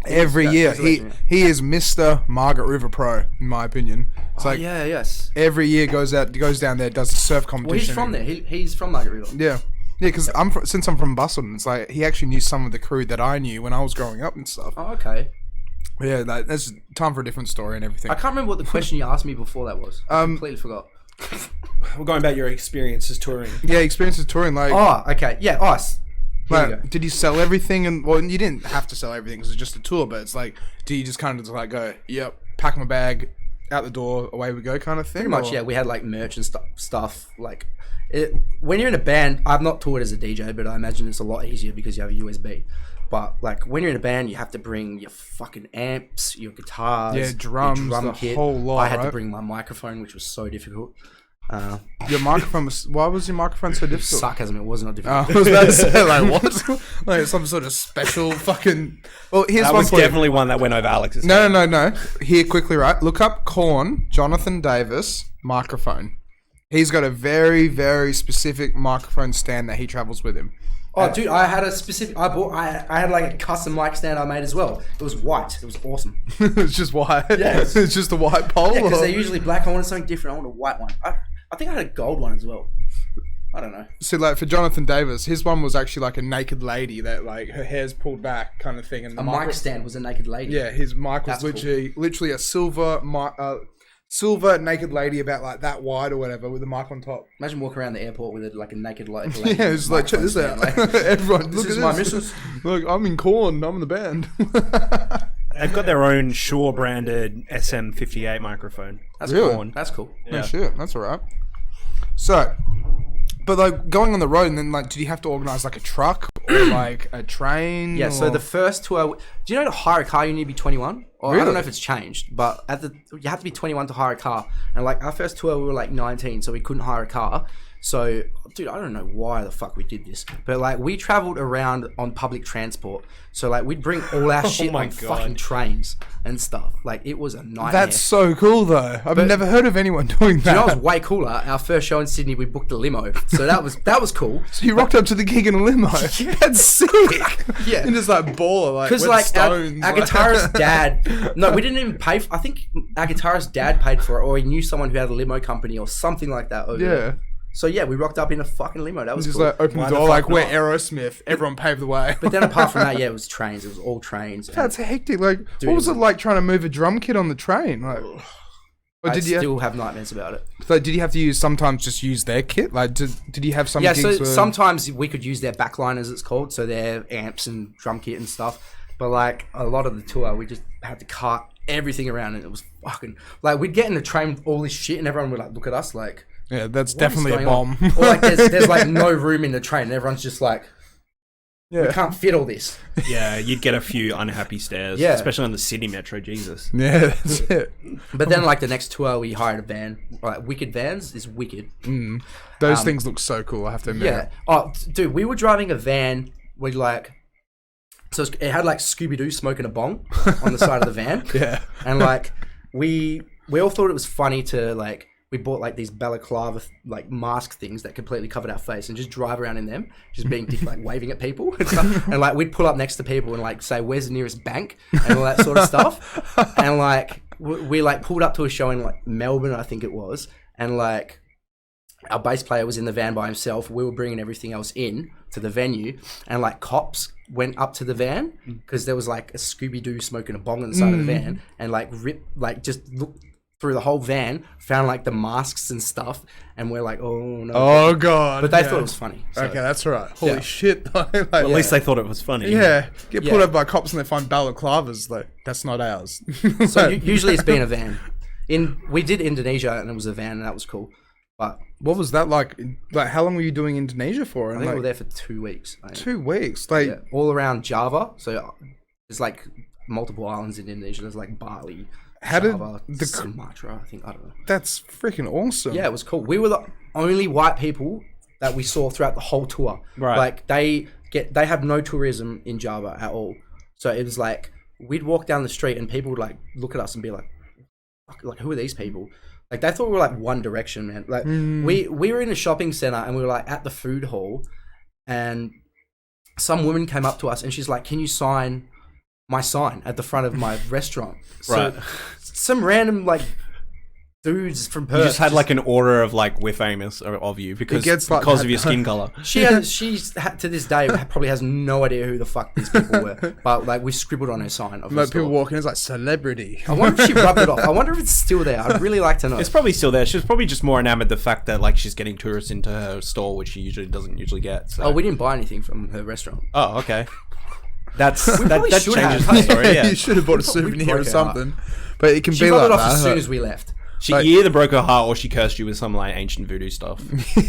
Every year, he is Mr. Margaret River Pro, in my opinion. It's like yes. Every year goes down there, does the surf competition. Well, he's from there. He's from Margaret River. Yeah. Yeah, because since I'm from Busselton, it's like he actually knew some of the crew that I knew when I was growing up and stuff. Oh, okay. Yeah, that's time for a different story and everything. I can't remember what the question you asked me before that was. I completely forgot. We're going about your experiences touring. Yeah, experiences touring. Like, oh, okay. Yeah, ice. Like, did you sell everything? And well, you didn't have to sell everything because it was just a tour. But it's like, do you just kind of just like go, yep, pack my bag, out the door, away we go, kind of thing? Pretty much, yeah. We had like merch and stuff. Like, when you're in a band, I've not toured as a DJ, but I imagine it's a lot easier because you have a USB. But like when you're in a band, you have to bring your fucking amps, your guitars, drums, your drum the kit. whole lot. I had to bring my microphone, which was so difficult. Your microphone was... Why was your microphone so difficult? Sarcasm, it was not difficult. I was about to say, like, what? Like, some sort of special fucking... Well, here's that one was for you. definitely one that went over Alex's head. No. Here, quickly, right? Look up Korn, Jonathan Davis, microphone. He's got a very, very specific microphone stand that he travels with him. Oh, dude, I had a specific... I had like a custom mic stand I made as well. It was white. It was awesome. It's just white? Yeah. It's just a white pole? Yeah, because they're usually black. I wanted something different. I wanted a white one. I think I had a gold one as well. I don't know. So, like, for Jonathan Davis, his one was actually like a naked lady that, like, her hair's pulled back kind of thing. And the mic stand was a naked lady. Yeah, his mic was literally a silver naked lady about like that wide or whatever with a mic on top. Imagine walking around the airport with like a naked lady. Yeah, it's like, check this out. Like, everyone, look at this. My missus. Look, I'm in Korn. I'm in the band. They've got their own Shure branded SM58 microphone. That's Korn. That's cool. Yeah, shit. That's all right. So, but like going on the road, and then like, did you have to organize like a truck or like a train? Yeah. Or... So the first tour, do you know to hire a car you need to be 21? Or Really? I don't know if it's changed, but you have to be 21 to hire a car. And like our first tour, we were like 19, so we couldn't hire a car. So, dude, I don't know why the fuck we did this, but like we traveled around on public transport. So like we'd bring all our shit on fucking trains and stuff. Like it was a nightmare. That's so cool though. I've never heard of anyone doing that. You know what was way cooler? Our first show in Sydney, we booked a limo. So that was cool. So you rocked up to the gig in a limo. Yeah. That's sick. Yeah. And just like baller, like because like our guitarist dad. No, we didn't even pay. I think our guitarist dad paid for it, or he knew someone who had a limo company or something like that. Over there. So yeah, we rocked up in a fucking limo. That was just cool. Like open the door, like we're Aerosmith. Everyone paved the way. But then apart from that, yeah, it was trains. It was all trains. That's hectic. Like, dude, what was it like trying to move a drum kit on the train? Like, I still have nightmares about it. So did you have to sometimes just use their kit? Like, did you have some? Yeah, gigs so sometimes we could use their backline, as it's called, so their amps and drum kit and stuff. But like a lot of the tour, we just had to cart everything around, and it was fucking like we'd get in the train with all this shit, and everyone would like look at us like. Yeah, that's definitely a bomb. Or like there's like no room in the train and everyone's just like, we can't fit all this. Yeah, you'd get a few unhappy stares. Yeah. Especially on the Sydney Metro, Jesus. Yeah, that's it. But then like the next tour we hired a van. Like Wicked Vans is wicked. Those things look so cool, I have to admit. Yeah. Oh, dude, we were driving a van with like, so it had like Scooby-Doo smoking a bong on the side of the van. Yeah. And like, we all thought it was funny to like, we bought like these balaclava like mask things that completely covered our face and just drive around in them, just being like waving at people and stuff. And like we'd pull up next to people and like say, "Where's the nearest bank?" and all that sort of stuff. And like we like pulled up to a show in like Melbourne, I think it was, and like our bass player was in the van by himself. We were bringing everything else in to the venue, and like cops went up to the van because there was like a Scooby-Doo smoking a bong inside of the van, and like just looked through the whole van, found like the masks and stuff, and we're like, oh no. Oh god. But they thought it was funny. So. Okay, that's right. Holy shit though. Like, At least they thought it was funny. yeah. Get pulled over by cops and they find balaclavas though. That's not ours. So usually it's been a van. We did Indonesia and it was a van and that was cool. But what was that like? Like, how long were you doing Indonesia for? I think we were there for 2 weeks. 2 weeks, like all around Java. So there's like multiple islands in Indonesia. There's like Bali, Java, Sumatra. I don't know. That's freaking awesome. Yeah, it was cool. We were the only white people that we saw throughout the whole tour. Right. Like they have no tourism in Java at all. So it was like we'd walk down the street and people would like look at us and be like, who are these people? Like they thought we were like One Direction, man. Like we were in a shopping center and we were like at the food hall, and some woman came up to us and she's like, "Can you sign my sign at the front of my restaurant?" Right. So some random like dudes from Perth. You just had like an aura of like we're famous of you because of your skin color. She's to this day probably has no idea who the fuck these people were, but like we scribbled on her sign. Like people walking, it's like celebrity. I wonder if she rubbed it off. I wonder if it's still there. I'd really like to know. It's probably still there. She was probably just more enamored the fact that like she's getting tourists into her store, which she doesn't get. So. Oh, we didn't buy anything from her restaurant. Oh, okay. That should changes have. the story. Yeah. You should have bought a souvenir or something. But it can She be rubbed like it off that. as soon as we left. She either broke her heart or she cursed you with some like ancient voodoo stuff.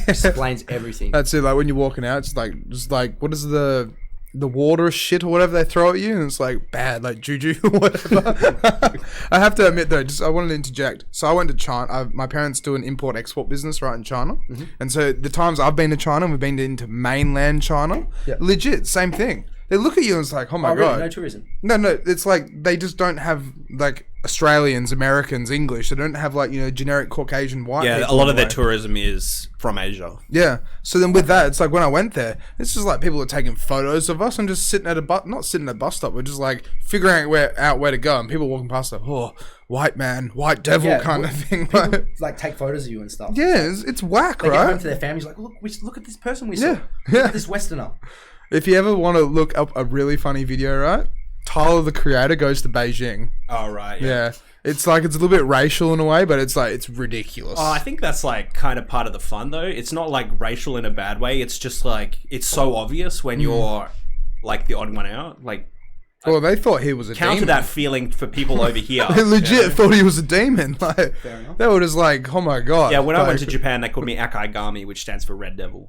Explains everything. That's it. Like when you're walking out, it's like what is the water shit or whatever they throw at you, and it's like bad, like juju or whatever. I have to admit though, I wanted to interject. So I went to China. My parents do an import-export business right in China, and so the times I've been to China, we've been into mainland China. Yeah. Legit, same thing. They look at you and it's like, oh my god. Really? No tourism? No, it's like they just don't have like Australians, Americans, English. They don't have like, generic Caucasian white people. Yeah, a lot of their tourism is from Asia. Yeah. So then with that, it's like when I went there, it's just like people are taking photos of us and just sitting at not sitting at a bus stop, we're just like figuring out where to go, and people walking past like, oh, white man, white devil kind of thing. People, like take photos of you and stuff. Yeah, it's whack, they right? They get home to their families like, look at this person we saw. Look at this Westerner. If you ever want to look up a really funny video, right? Tyler, the Creator, goes to Beijing. Oh, right. Yeah. It's like, it's a little bit racial in a way, but it's like, it's ridiculous. Oh, I think that's like kind of part of the fun though. It's not like racial in a bad way. It's just like, it's so obvious when you're like the odd one out. Like, well, they thought he was a demon. Counter that feeling for people over here. They legit thought he was a demon. Like, they were just like, oh my god. Yeah, when I went to Japan, they called me Akaigami, which stands for Red Devil.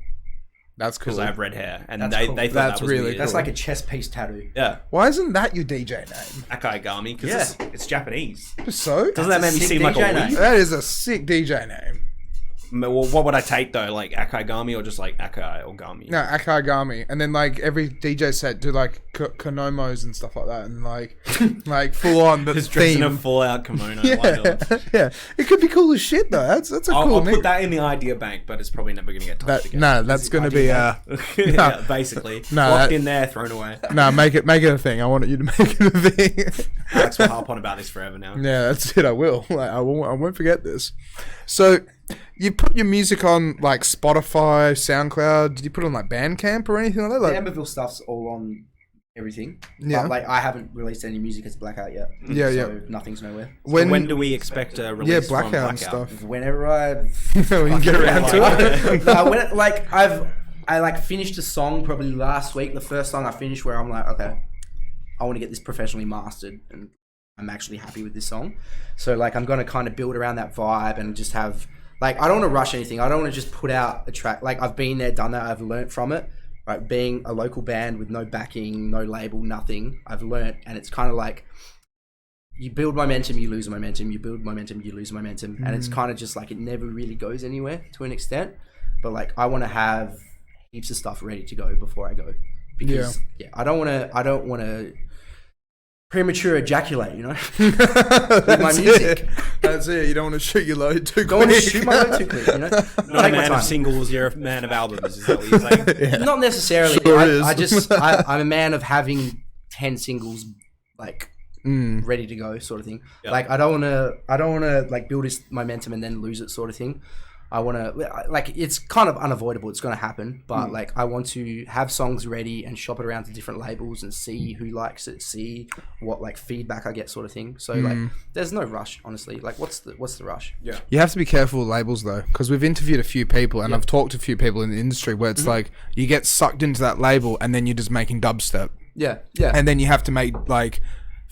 That's cool. Because I have red hair, and that's they cool. thought that's that was really weird. cool. That's like a chest piece tattoo. Yeah. Why isn't that your DJ name? Akaigami, because it's Japanese. So? Doesn't that make me seem like a weeb? That is a sick DJ name. Well, what would I take though? Like Akaigami or just like Akai or Gami? No, Akaigami. And then like every DJ set do like konomos and stuff like that, and like full on the Just dressed in a theme. full out kimono. Yeah, yeah. It could be cool as shit though. That's a cool I'll name. put that in the idea bank, but it's probably never going to get touched again. No, that's going to be yeah, basically locked in there, thrown away. No, make it a thing. I want you to make it a thing. Alex will harp on about this forever now. Yeah, that's it. I will. Like, I won't forget this. So, you put your music on like Spotify, SoundCloud. Did you put it on like Bandcamp or anything like that? Like, the Emberville stuff's all on everything. Yeah. But like I haven't released any music as Blkout yet. Yeah, so nothing's nowhere. So when do we expect a release from Blkout and Blkout? stuff. Whenever I when you get around to it. I finished a song probably last week. The first song I finished where I'm like, okay, I want to get this professionally mastered, and I'm actually happy with this song. So like I'm gonna kind of build around that vibe and just have like I don't want to rush anything. I don't want to just put out a track. Like I've been there, done that. I've learnt from it. Right, being a local band with no backing, no label, nothing. I've learnt, and it's kind of like you build momentum, you lose momentum. You build momentum, you lose momentum, and it's kind of just like it never really goes anywhere to an extent. But like I want to have heaps of stuff ready to go before I go, because I don't want to premature ejaculate, with my music. That's it. You don't want to shoot your load too quick. Don't want to shoot my load too quick, Not a man of singles, you're a man of albums. Is that what you're saying? Not necessarily. Sure I'm a man of having 10 singles like ready to go, sort of thing. Yeah. Like I don't want to like build this momentum and then lose it, sort of thing. I want to like it's kind of unavoidable. It's going to happen, but like I want to have songs ready and shop it around to different labels and see who likes it, see what like feedback I get, sort of thing. So like, there's no rush, honestly. Like, what's the rush? Yeah. You have to be careful with labels though, because we've interviewed a few people and I've talked to a few people in the industry where it's like you get sucked into that label and then you're just making dubstep. Yeah. And then you have to make like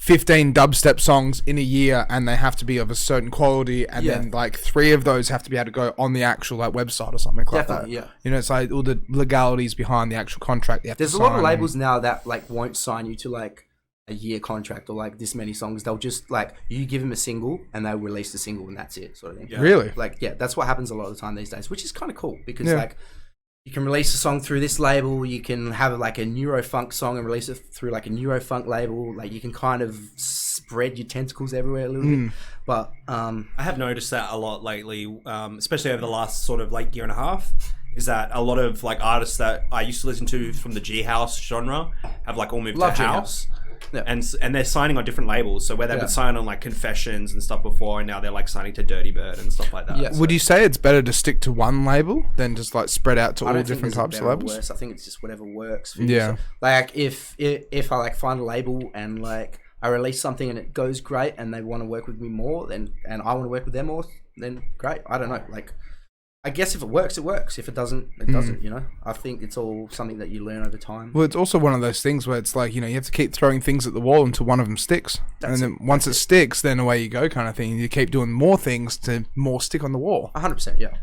15 dubstep songs in a year and they have to be of a certain quality and then like 3 of those have to be able to go on the actual like website or something like Definitely, that. yeah. You know, it's like all the legalities behind the actual contract. There's a lot of labels now that like won't sign you to like a year contract or like this many songs. They'll just like you give them a single and they'll release the single and that's it, sort of thing. Yeah. Really? Like that's what happens a lot of the time these days, which is kind of cool because like you can release a song through this label, you can have like a neurofunk song and release it through like a neurofunk label. Like you can kind of spread your tentacles everywhere a little bit. But I have noticed that a lot lately, especially over the last sort of like year and a half, is that a lot of like artists that I used to listen to from the G house genre have like all moved Love to G house. Yeah. And they're signing on different labels. So where they've been signing on like Confessions and stuff before, and now they're like signing to Dirty Bird and stuff like that. Yeah. So, Would you say it's better to stick to one label than just like spread out to I all don't think different there's a types of better or labels? worse. I think it's just whatever works for you. Yeah. So, like if I like find a label and like I release something and it goes great and they want to work with me more, then and I want to work with them more, then great. I don't know. Like I guess if it works, it works. If it doesn't, it doesn't, you know? I think it's all something that you learn over time. Well, it's also one of those things where it's like, you know, you have to keep throwing things at the wall until one of them sticks. And then once it sticks, then away you go kind of thing. You keep doing more things to more stick on the wall. 100%, yeah.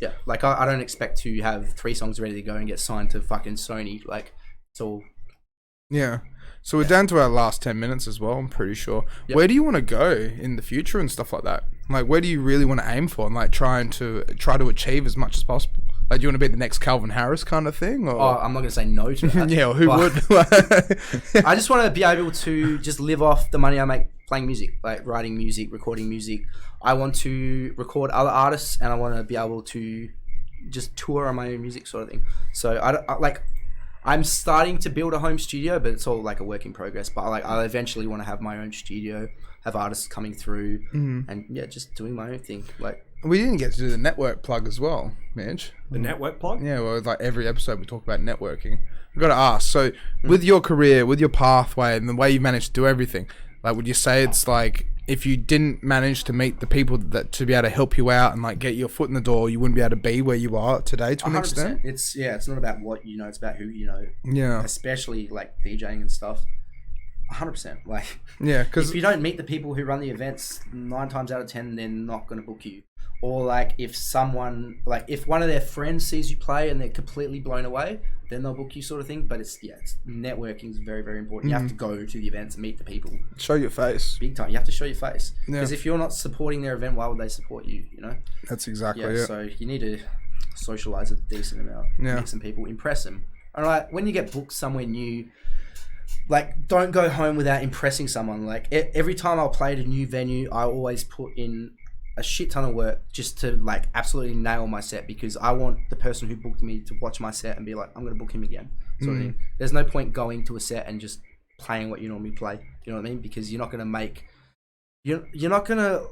Yeah, like I don't expect to have 3 songs ready to go and get signed to fucking Sony. Like, it's all... Yeah. So we're down to our last 10 minutes as well, I'm pretty sure. Yep. Where do you want to go in the future and stuff like that? Like, where do you really want to aim for and like try to achieve as much as possible? Like, do you want to be the next Calvin Harris kind of thing? Or? Oh, I'm not going to say no to that. Yeah, who would? I just want to be able to just live off the money I make playing music, like writing music, recording music. I want to record other artists and I want to be able to just tour on my own music, sort of thing. So I'm starting to build a home studio, but it's all like a work in progress. But I eventually want to have my own studio, have artists coming through, and just doing my own thing. Like we didn't get to do the network plug as well, Mitch. The network plug? Yeah, well, like every episode we talk about networking. I've got to ask. So, with your career, with your pathway, and the way you managed to do everything, like, would you say it's like if you didn't manage to meet the people that to be able to help you out and like get your foot in the door, you wouldn't be able to be where you are today to an 100%. extent? It's not about what you know, it's about who you know. Yeah. Especially like DJing and stuff. 100%. Like, yeah, because if you don't meet the people who run the events, 9 times out of 10, they're not going to book you. Or like if one of their friends sees you play and they're completely blown away, then they'll book you, sort of thing. But it's networking is very, very important. You have to go to the events, meet the people, show your face, big time. You have to show your face because if you're not supporting their event, why would they support you? You know. That's exactly it. So you need to socialize a decent amount, meet some people, impress them. And like when you get booked somewhere new, like don't go home without impressing someone. Like every time I'll play at a new venue, I always put in a shit ton of work just to like absolutely nail my set because I want the person who booked me to watch my set and be like, I'm going to book him again. Sort of thing. There's no point going to a set and just playing what you normally play. You know what I mean? Because you're not going to you're not going to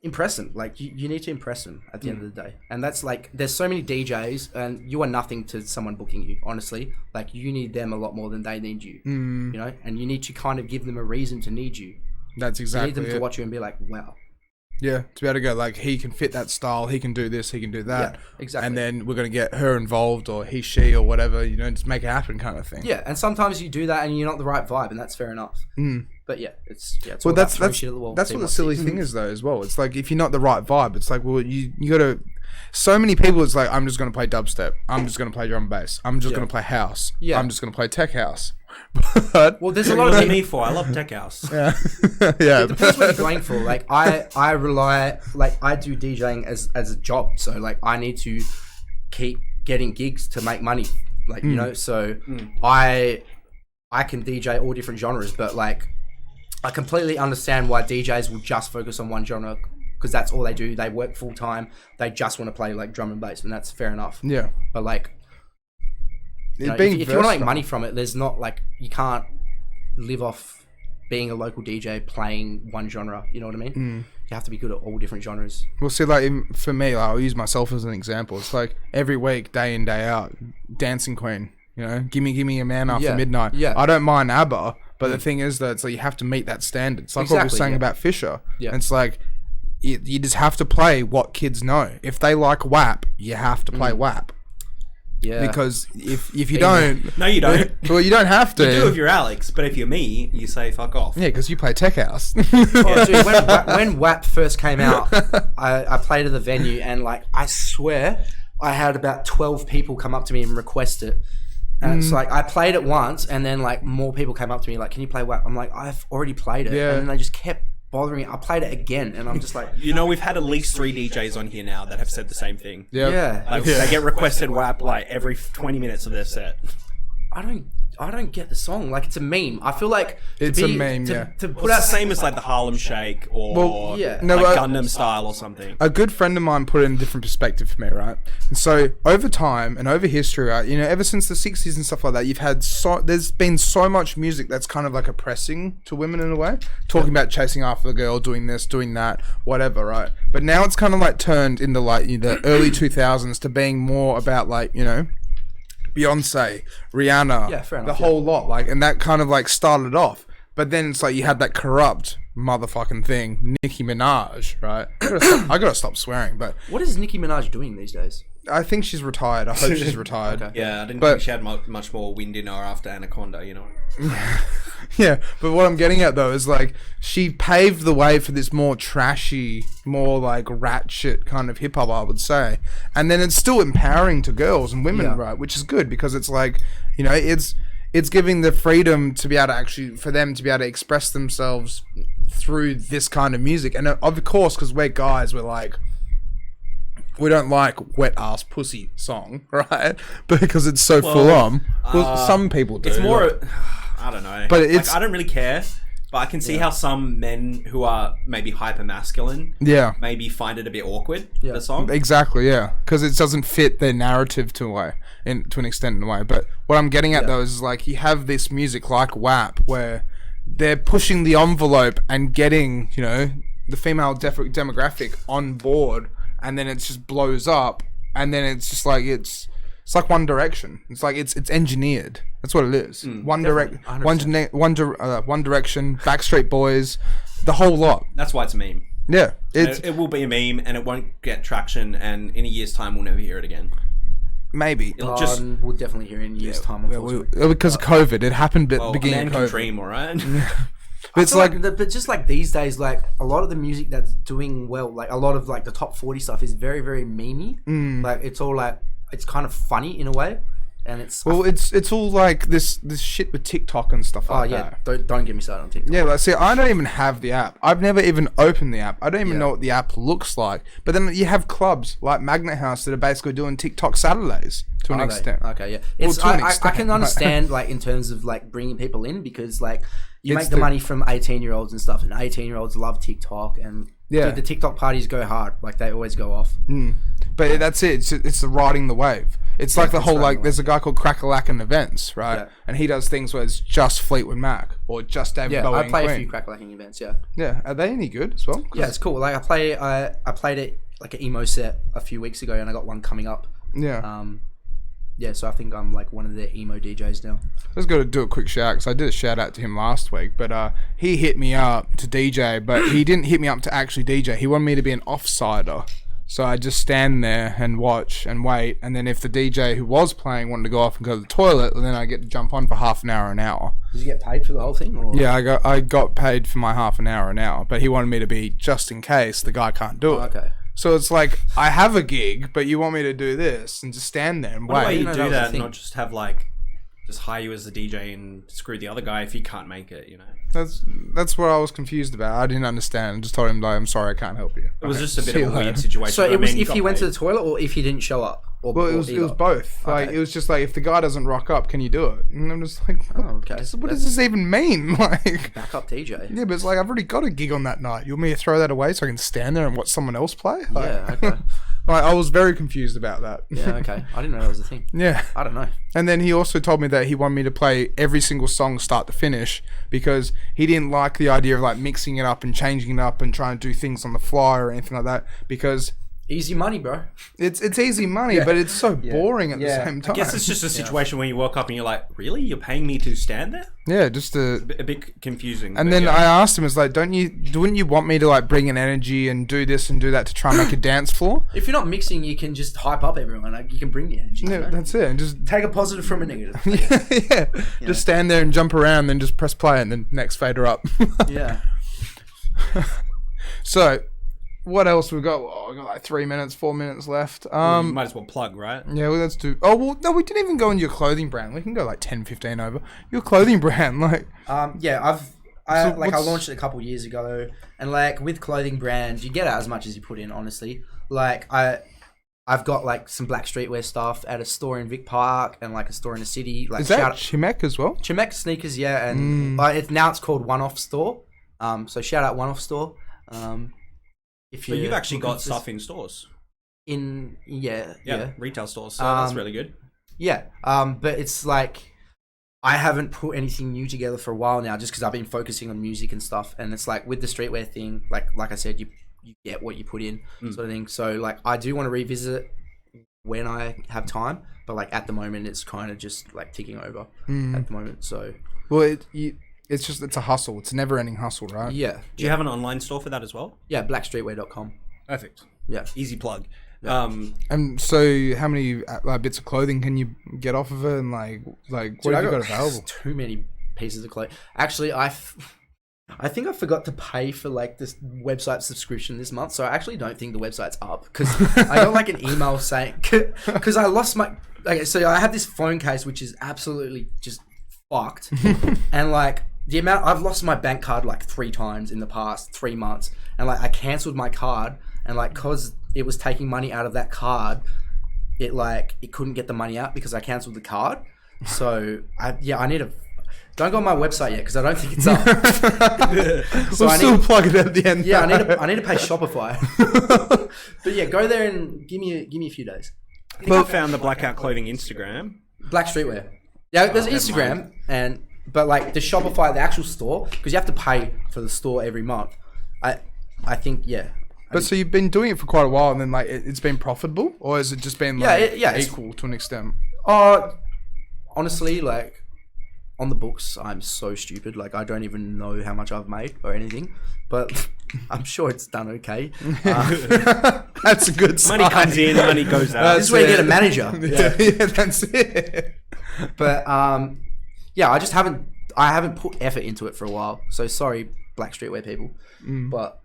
impress them. Like you need to impress them at the end of the day. And that's like, there's so many DJs and you are nothing to someone booking you, honestly. Like you need them a lot more than they need you, you know? And you need to kind of give them a reason to need you. That's exactly You need them to watch you and be like, wow. Yeah, to be able to go like, he can fit that style, he can do this, he can do that. Yeah, exactly. And then we're going to get her involved or he, she or whatever, you know, just make it happen kind of thing. Yeah, and sometimes you do that and you're not the right vibe and that's fair enough. But it's well, all that's about throwing shit at the wall, that's what the what silly thing is though as well. It's like if you're not the right vibe, it's like, well, you got to... So many people, it's like, I'm just going to play dubstep. I'm just going to play drum and bass. I'm just going to play house. Yeah. I'm just going to play tech house. But well, there's a What lot are of me for? I love tech house. yeah, yeah. It depends what you're going for. Like I rely, like I do DJing as a job, so like I need to keep getting gigs to make money. Like you know, so I can DJ all different genres, but like I completely understand why DJs will just focus on one genre because that's all they do. They work full time. They just want to play like drum and bass, and that's fair enough. Yeah, but like. You know, if you want to make money from it, there's not like you can't live off being a local DJ playing one genre. You know what I mean? You have to be good at all different genres. Well, see, like for me, like, I'll use myself as an example. It's like every week, day in, day out, Dancing Queen. You know, gimme a man after midnight. Yeah. I don't mind ABBA, but the thing is that it's like you have to meet that standard. It's like what we were saying about Fisher. Yeah. It's like you just have to play what kids know. If they like WAP, you have to play WAP. Yeah. Because if you don't, No, you don't. well, you don't have to. You do if you're Alex, but if you're me, you say fuck off. Yeah, because you play tech house. Oh, dude, when WAP first came out, I played at the venue, and like I swear, I had about 12 people come up to me and request it. And it's like I played it once, and then like more people came up to me like, "Can you play WAP?" I'm like, "I've already played it," Yeah. and then they just kept bothering me. I played it again, and I'm just like, You know, we've had at least 3 DJs on here now that have said the same thing. Yeah. Like, they get requested WAP like every 20 minutes of their set. I don't get the song. Like, it's a meme. I feel like It's a meme, to, yeah. to Well, put it's out the same as like the Harlem Shake or Well, yeah. No, like but- Gundam Style or something. A good friend of mine put it in a different perspective for me, right? And so over time and over history, right, you know, ever since the 60s and stuff like that, there's been so much music that's kind of like oppressing to women in a way, talking about chasing after the girl, doing this, doing that, whatever, right? But now it's kind of like turned into like the early 2000s to being more about like, you know, Beyonce, Rihanna, Yeah, fair the enough, whole lot, like, and that kind of like started off. But then it's like you had that corrupt motherfucking thing, Nicki Minaj, right? I gotta stop swearing, but What is Nicki Minaj doing these days? I think she's retired. I hope she's retired. Okay. Yeah, I didn't But- think she had much more wind in her after Anaconda, you know. Yeah, but what I'm getting at though is like she paved the way for this more trashy, more like rat shit kind of hip hop, I would say. And then it's still empowering to girls and women, Yeah. right? Which is good because it's like, you know, it's giving the freedom to be able to actually, for them to be able to express themselves through this kind of music. And of course, because we're guys, we're like, we don't like wet ass pussy song, right? Because it's so full on. Well, some people do. It's more, I don't know. But Like, it's- I don't really care. But I can see how some men who are maybe hyper masculine Yeah. maybe find it a bit awkward, the song. Exactly, yeah, because it doesn't fit their narrative to an extent in a way. But what I'm getting at though is like you have this music like WAP where they're pushing the envelope and getting, you know, the female demographic on board, and then it just blows up, and then it's just like it's like One Direction. It's like it's engineered. That's what it is. One Direction, 100%. One Direction, Backstreet Boys, the whole lot. That's why it's a meme. Yeah, it's It will be a meme and it won't get traction, and in a year's time we'll never hear it again. maybe. It'll just, We'll definitely hear in years' time, Yeah, unfortunately. because of COVID, it happened at well, the a beginning man of can COVID. dream, alright? But it's like, but just like these days, like a lot of the music that's doing well, like a lot of like the top 40 stuff is very, very memey. Like it's all like, it's kind of funny in a way. And it's, well, it's all like this shit with TikTok and stuff oh like yeah, that. don't get me started on TikTok. Yeah, like, see, I don't even have the app. I've never even opened the app. I don't even Yeah. know what the app looks like. But then you have clubs like Magnet House that are basically doing TikTok Saturdays to an Are they? extent. Okay, yeah. Well, It's to an I extent, can but- understand like in terms of like bringing people in because like you It's make the the- money from 18-year-olds and stuff, and 18-year-olds love TikTok, and Yeah. dude, the TikTok parties go hard. Like they always go off. But that's it. It's the riding the wave. It's like the it's whole riding like the there's a guy called Crackalackin Events, right? Yeah. And he does things where it's just Fleetwood Mac or just David Yeah, Bowie I and play a Queen. few crack-lacking events. Yeah, Yeah, are they any good as well? 'Cause- yeah, it's cool. Like I played it like an emo set a few weeks ago, and I got one coming up. yeah. Yeah, so I think I'm like one of the emo DJs now. Just got to do a quick shout because I did a shout out to him last week, but he hit me up to DJ, but he didn't hit me up to actually DJ. He wanted me to be an offsider, so I just stand there and watch and wait, and then if the DJ who was playing wanted to go off and go to the toilet, then I get to jump on for half an hour, an hour. Did you get paid for the whole thing? Or? Yeah, I got paid for my half an hour, an hour, but he wanted me to be just in case the guy can't do it. Okay. So it's like I have a gig, but you want me to do this and just stand there and What way wait. you know do that was a that and thing. not just have like, just hire you as the DJ and screw the other guy if he can't make it, you know? That's what I was confused about. I didn't understand. I just told him like, I'm sorry, I can't help you. It was Okay, just a bit see of a you weird later. situation. So but I it was mean, if got he went to paid. the toilet or if he didn't show up. Or, Well, or it was either? both. Like Okay. it was just like if the guy doesn't rock up, can you do it? And I'm just like, Oh, okay. what does this even mean? Like, Backup DJ. yeah, but it's like I've already got a gig on that night. You want me to throw that away so I can stand there and watch someone else play? Like, Yeah. Okay. Like, I was very confused about that. Yeah, okay. I didn't know that was a thing. Yeah. I don't know. And then he also told me that he wanted me to play every single song start to finish because he didn't like the idea of like mixing it up and changing it up and trying to do things on the fly or anything like that because Easy money, bro. it's easy money, but it's so boring at the same time. I guess it's just a situation where you woke up and you're like, really? You're paying me to stand there? Yeah, just A bit confusing. And then I asked him, "It's like, wouldn't you want me to like bring an energy and do this and do that to try and make a dance floor?" If you're not mixing, you can just hype up everyone. Like, you can bring the energy. Yeah, you know? that's it. And just Take a positive from a negative. yeah, just stand there and jump around, then just press play, and then next fader up. Yeah. So, what else we got? Oh, we got like 3 minutes, 4 minutes left. you might as well plug, right? Yeah, well, let's do. Oh, well, no, we didn't even go into your clothing brand. We can go like 10, 15 over. Your clothing brand, like. Yeah, I what's- launched it a couple years ago, and like with clothing brands, you get out as much as you put in. Honestly, like I've got like some black streetwear stuff at a store in Vic Park and like a store in the city. Like Is that Chimek as well? Chimek sneakers, yeah, and it's called One Off Store. So shout out One Off Store. If So you've actually got stuff in stores. Yeah, Retail stores. So that's really good. Yeah, but it's like I haven't put anything new together for a while now, just because I've been focusing on music and stuff. And it's like with the streetwear thing, like I said, you get what you put in, sort of thing. So like I do want to revisit it when I have time, but like at the moment, it's kind of just like ticking over at the moment. So Well, it's a hustle. It's a never-ending hustle, right? yeah, Do you have an online store for that as well? yeah, blackstreetwear.com. Perfect. Yeah. Easy plug. And so, how many bits of clothing can you get off of it, and like what have you got available? Too many pieces of clothing. Actually, I think I forgot to pay for like this website subscription this month, so I actually don't think the website's up because I got like an email saying because I lost my. Okay, so I have this phone case which is absolutely just fucked, and like the amount I've lost my bank card like 3 times in the past 3 months, and like I cancelled my card, and like cause it was taking money out of that card, it couldn't get the money out because I cancelled the card. So I need to. Don't go on my website yet because I don't think it's up. So we'll still plug it at the end. Yeah, I need to pay Shopify. But yeah, go there and give me a few days. I think I found the Blackout Clothing Instagram. Black Streetwear. Yeah, there's Instagram but like the Shopify, the actual store, because you have to pay for the store every month. I think But so you've been doing it for quite a while, and then like it's been profitable, or has it just been like equal to an extent? Honestly, like on the books, I'm so stupid. Like I don't even know how much I've made or anything, but I'm sure it's done okay. That's a good sign. Money comes in, money goes out. This is where you get a manager. Yeah, that's it. But I haven't put effort into it for a while. So sorry, Black Streetwear people, but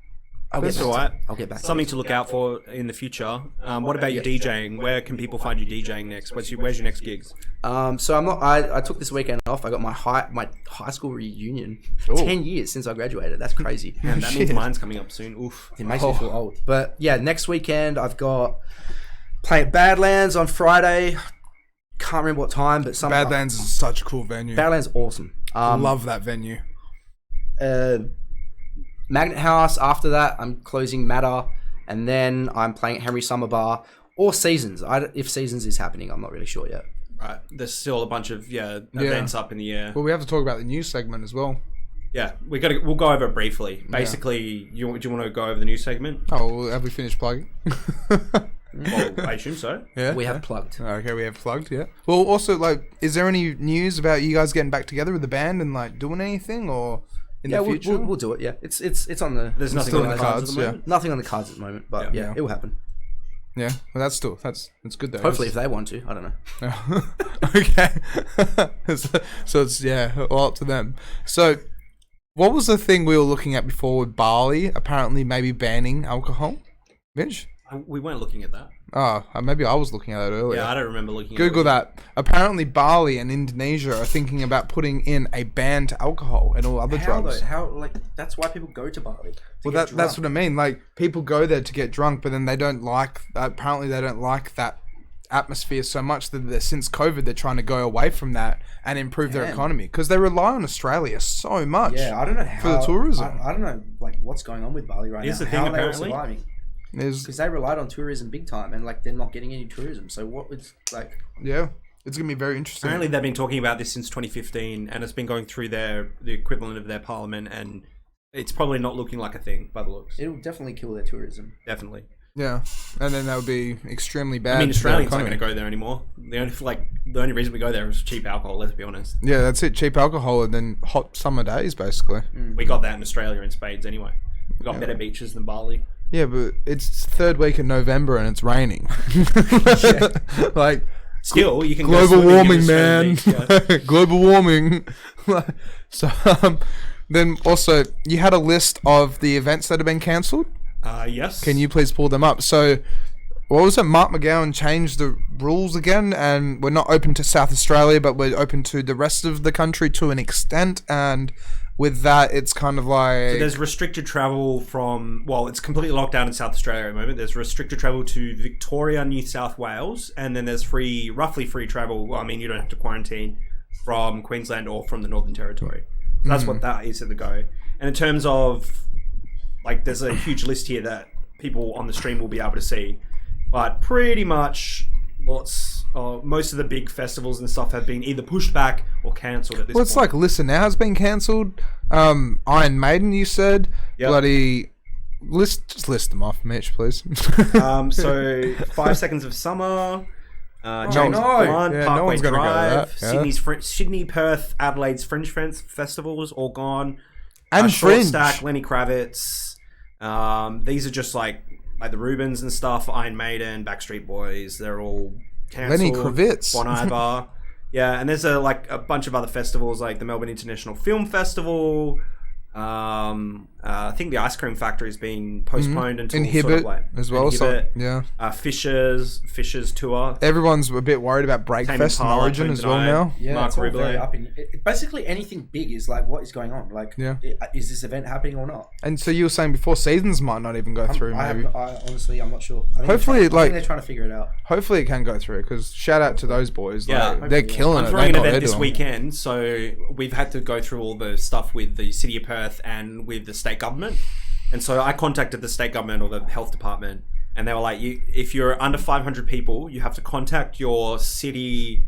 That's all right. I'll get back. Something to look out for in the future. What about your DJing? Where can people find you DJing next? Where's your next gigs? So I'm not. I took this weekend off. I got my high school reunion. Ooh. 10 years since I graduated. That's crazy. And that means mine's coming up soon. Oof. It makes me feel old. But yeah, next weekend I've got playing at Badlands on Friday. Can't remember what time, but Badlands is such a cool venue. Badlands awesome. I love that venue. Magnet House. After that, I'm closing Matter, and then I'm playing at Henry Summer Bar or Seasons. If Seasons is happening, I'm not really sure yet. Right. There's still a bunch of events up in the air. Well, we have to talk about the news segment as well. Yeah, we'll go over it briefly. Basically, do you want to go over the news segment? Oh, well, have we finished plugging? Well, I assume so. Yeah, we have plugged. Okay, we have plugged. Yeah. Well, also, like, is there any news about you guys getting back together with the band and like doing anything, or in the future? We'll do it. Yeah, it's on the. There's nothing on the cards at the moment. Nothing on the cards at the moment, but yeah, it will happen. Yeah, well, that's good though. Hopefully, if they want to, I don't know. Okay. So it's all up to them. So, what was the thing we were looking at before with Bali? Apparently, maybe banning alcohol. Mitch? We weren't looking at that. Oh, maybe I was looking at it earlier. Yeah, I don't remember looking. Google that. Apparently, Bali and Indonesia are thinking about putting in a ban to alcohol and all other drugs. How that's why people go to Bali. Well, that's what I mean. Like, people go there to get drunk, but then they don't like. Apparently, they don't like that atmosphere so much that since COVID, they're trying to go away from that and improve their economy because they rely on Australia so much. Yeah, I don't know how for the tourism. I don't know like what's going on with Bali right Here's now. the thing, how are they all apparently. surviving? because they relied on tourism big time, and like they're not getting any tourism. So what was like? Yeah, it's gonna be very interesting. Apparently, they've been talking about this since 2015, and it's been going through the equivalent of their parliament, and it's probably not looking like a thing by the looks. It'll definitely kill their tourism. Definitely. Yeah, and then that would be extremely bad. I mean, for their Australians aren't economy. going to go there anymore. The only reason we go there is cheap alcohol. Let's be honest. Yeah, that's it. Cheap alcohol and then hot summer days, basically. We got that in Australia in spades anyway. We got better beaches than Bali. Yeah, but it's third week in November and it's raining. Like, Still, you can go global swimming in warming, Australian man. beach, yeah. Global warming. So, then also, you had a list of the events that have been cancelled. Yes. Can you please pull them up? So, what was it? Mark McGowan changed the rules again, and we're not open to South Australia, but we're open to the rest of the country to an extent. And with that, it's kind of like... So there's restricted travel from... Well, it's completely locked down in South Australia at the moment. There's restricted travel to Victoria, New South Wales, and then there's roughly free travel. Well, I mean, you don't have to quarantine from Queensland or from the Northern Territory. So that's what that is at the go. And in terms of... Like, there's a huge list here that people on the stream will be able to see. But pretty much most of the big festivals and stuff have been either pushed back or cancelled at this point. Well, it's like Listen Now has been cancelled. Iron Maiden, you said. Yep. Bloody... Just list them off, Mitch, please. So 5 Seconds of Summer, James no. Blunt, Yeah, no Parkway one's gonna go to Drive, that, yeah. Sydney, Perth, Adelaide's Fringe Festivals, all gone. And Short Fringe. Stack, Lenny Kravitz. These are just like the Rubens and stuff. Iron Maiden, Backstreet Boys. They're all cancelled. Lenny Kravitz. Bon Iver. Yeah, and there's a bunch of other festivals like the Melbourne International Film Festival. I think the Ice Cream Factory has been postponed until Inhibit as well. Inhibit. So, yeah. Fisher's tour. Everyone's a bit worried about Breakfast and Origin as well now. Yeah, Mark it's all Ruble. very up in... Basically, anything big is like, what is going on? Like, Yeah. Is this event happening or not? And so you were saying before, seasons might not even go through, maybe. Honestly, I'm not sure. I Hopefully, think they're trying to figure it out. Hopefully it can go through, because shout out to those boys. Yeah. Like, they're killing I'm it. throwing They an know what event they're this doing. weekend, so we've had to go through all the stuff with the City of Perth and with the state government. And so I contacted the state government or the health department, and they were like, if you're under 500 people, you have to contact your city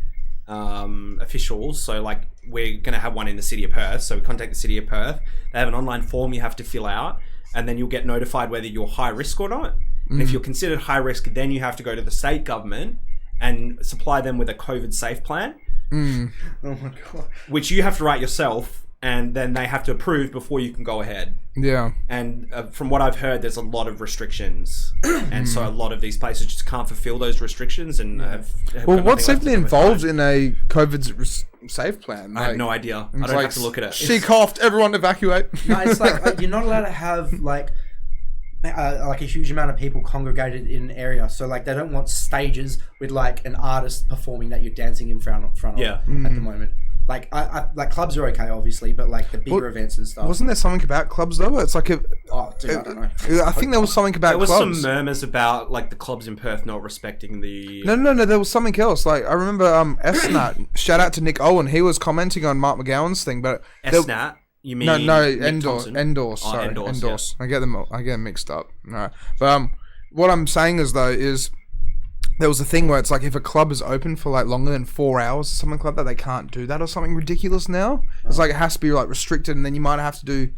officials. So like, we're going to have one in the City of Perth. So we contact the City of Perth. They have an online form you have to fill out, and then you'll get notified whether you're high risk or not. And if you're considered high risk, then you have to go to the state government and supply them with a COVID safe plan, Oh my god. which you have to write yourself, and then they have to approve before you can go ahead. Yeah. And from what I've heard, there's a lot of restrictions, and so a lot of these places just can't fulfill those restrictions. And have Well, got what's nothing even left to do with involved it. in a COVID safe plan? I have no idea. I it's don't have to look at it. She coughed. Everyone evacuate. No, it's like you're not allowed to have like a huge amount of people congregated in an area. So like they don't want stages with like an artist performing that you're dancing in front of Yeah. at the moment. Like I like clubs are okay, obviously, but like the bigger events and stuff. Wasn't there something about clubs though? It's like Oh, dude, I don't know. I think there was something about There was clubs. some murmurs about like the clubs in Perth not respecting the. No. There was something else. Like I remember, SNAT. Shout out to Nick Owen. He was commenting on Mark McGowan's thing, but SNAT. You mean no, Nick Thompson? Endorse. Oh, Sorry, Endorse, Endorse. I get them mixed up. All right, but what I'm saying is though is there was a thing where it's like if a club is open for like longer than 4 hours or something like that, they can't do that or something ridiculous now. It's like it has to be like restricted, and then you might have to do.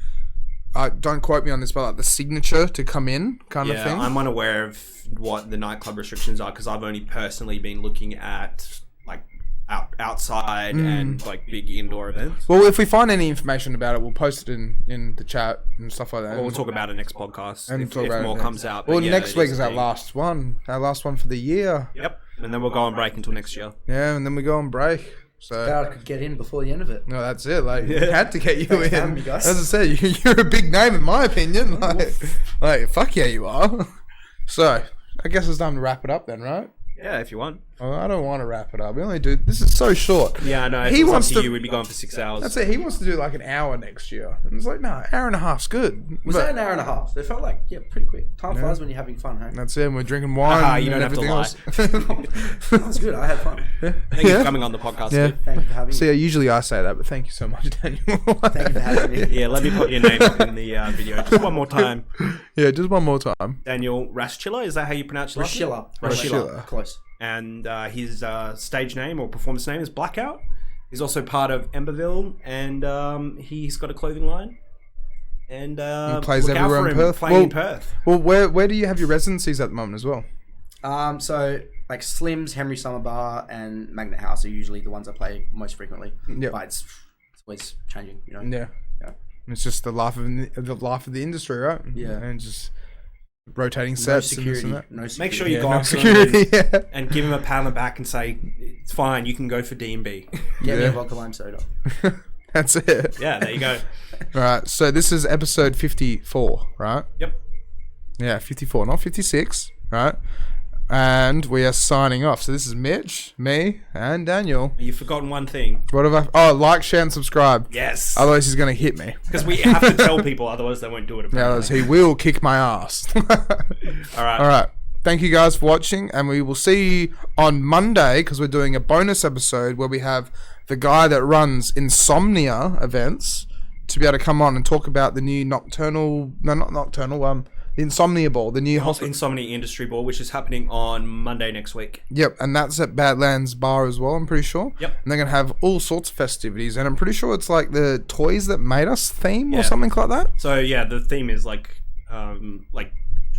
Don't quote me on this, but like the signature to come in kind of thing. I'm unaware of what the nightclub restrictions are because I've only personally been looking at like outside and like big indoor events. Well, if we find any information about it, we'll post it in the chat and stuff like that. Well, we'll talk about it next podcast And if talk about it more next. comes out. Well, But yeah, next it week is a our thing. last one for the year. Yep, and then we'll go on break until next year. Yeah, and then we go on break. So Glad I could get in before the end of it. no, that's it. Like we had to get you Thanks for in. having me, guys. As I said, you're a big name in my opinion. Like fuck yeah, you are. So I guess it's time to wrap it up then, right? Yeah, if you want. Oh, I don't want to wrap it up. We only do. This is so short. Yeah, I know. If He it was wants up to to- you, we'd be going for 6 hours. That's it. He wants to do like an hour next year. And it's like, no, hour and a half's good. Was But that an hour and a half? It felt like, pretty quick. Time flies when you're having fun, hey? that's it. And we're drinking wine Haha, you and don't have to everything lie. else. That was good. I had fun. Thank you for coming on the podcast. Yeah. Dude. Thank you for having So me. yeah, usually I say that, but thank you so much, Daniel. Thank you for having me. Yeah, let me put your name up in the video just one more time. Yeah, just one more time. Daniel Raschilla, is that how you pronounce your last name? Raschilla. Close. And his stage name or performance name is Blkout. He's also part of Emberville, and he's got a clothing line. And He plays look out everywhere for in him Perth. playing in Perth. Well, where do you have your residencies at the moment as well? So like Slim's, Henry Summer Bar, and Magnet House are usually the ones I play most frequently. Yep. But it's always changing, you know. Yeah. Yeah. It's just the life of the industry, right? Yeah. And just rotating No sets and this security. and that. No security. Make sure you Yeah, go no up to him security. Yeah. and give him a pat on the back and say, it's fine, you can go for D&B. Get me Yeah. a vodka lime soda. That's it. Yeah, there you go. Right. So this is episode 54, right? Yep. Yeah, 54, not 56, right? And we are signing off. So this is Mitch, me, and Daniel. You've forgotten one thing. What have I? Oh, like, share, and subscribe. Yes. Otherwise, he's gonna hit me. Because we have to tell people, otherwise they won't do it. Otherwise, Apparently. he will kick my ass. All right. All right. Thank you guys for watching, and we will see you on Monday because we're doing a bonus episode where we have the guy that runs Insomnia events to be able to come on and talk about the new the Insomnia Ball, the new hospital. Insomnia Industry Ball, which is happening on Monday next week. Yep, and that's at Badlands Bar as well, I'm pretty sure. Yep. And they're going to have all sorts of festivities, and I'm pretty sure it's like the Toys That Made Us theme or Yeah. something like that. So yeah, the theme is like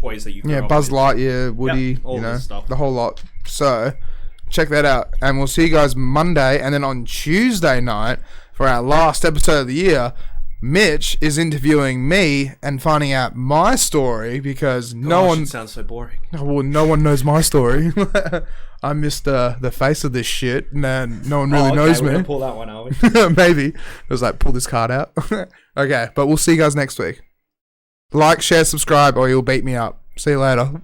toys that you can Yeah, grow up Buzz with. Lightyear, Woody, Yep, all you know, this stuff. the whole lot. So, check that out. And we'll see you guys Monday, and then on Tuesday night, for our last episode of the year, Mitch is interviewing me and finding out my story because no Gosh, one... it sounds so boring. Well, no one knows my story. I'm just the face of this shit, and then no one really knows We're me. gonna pull that one, are we? Maybe. It was like, pull this card out. Okay, but we'll see you guys next week. Like, share, subscribe, or you'll beat me up. See you later.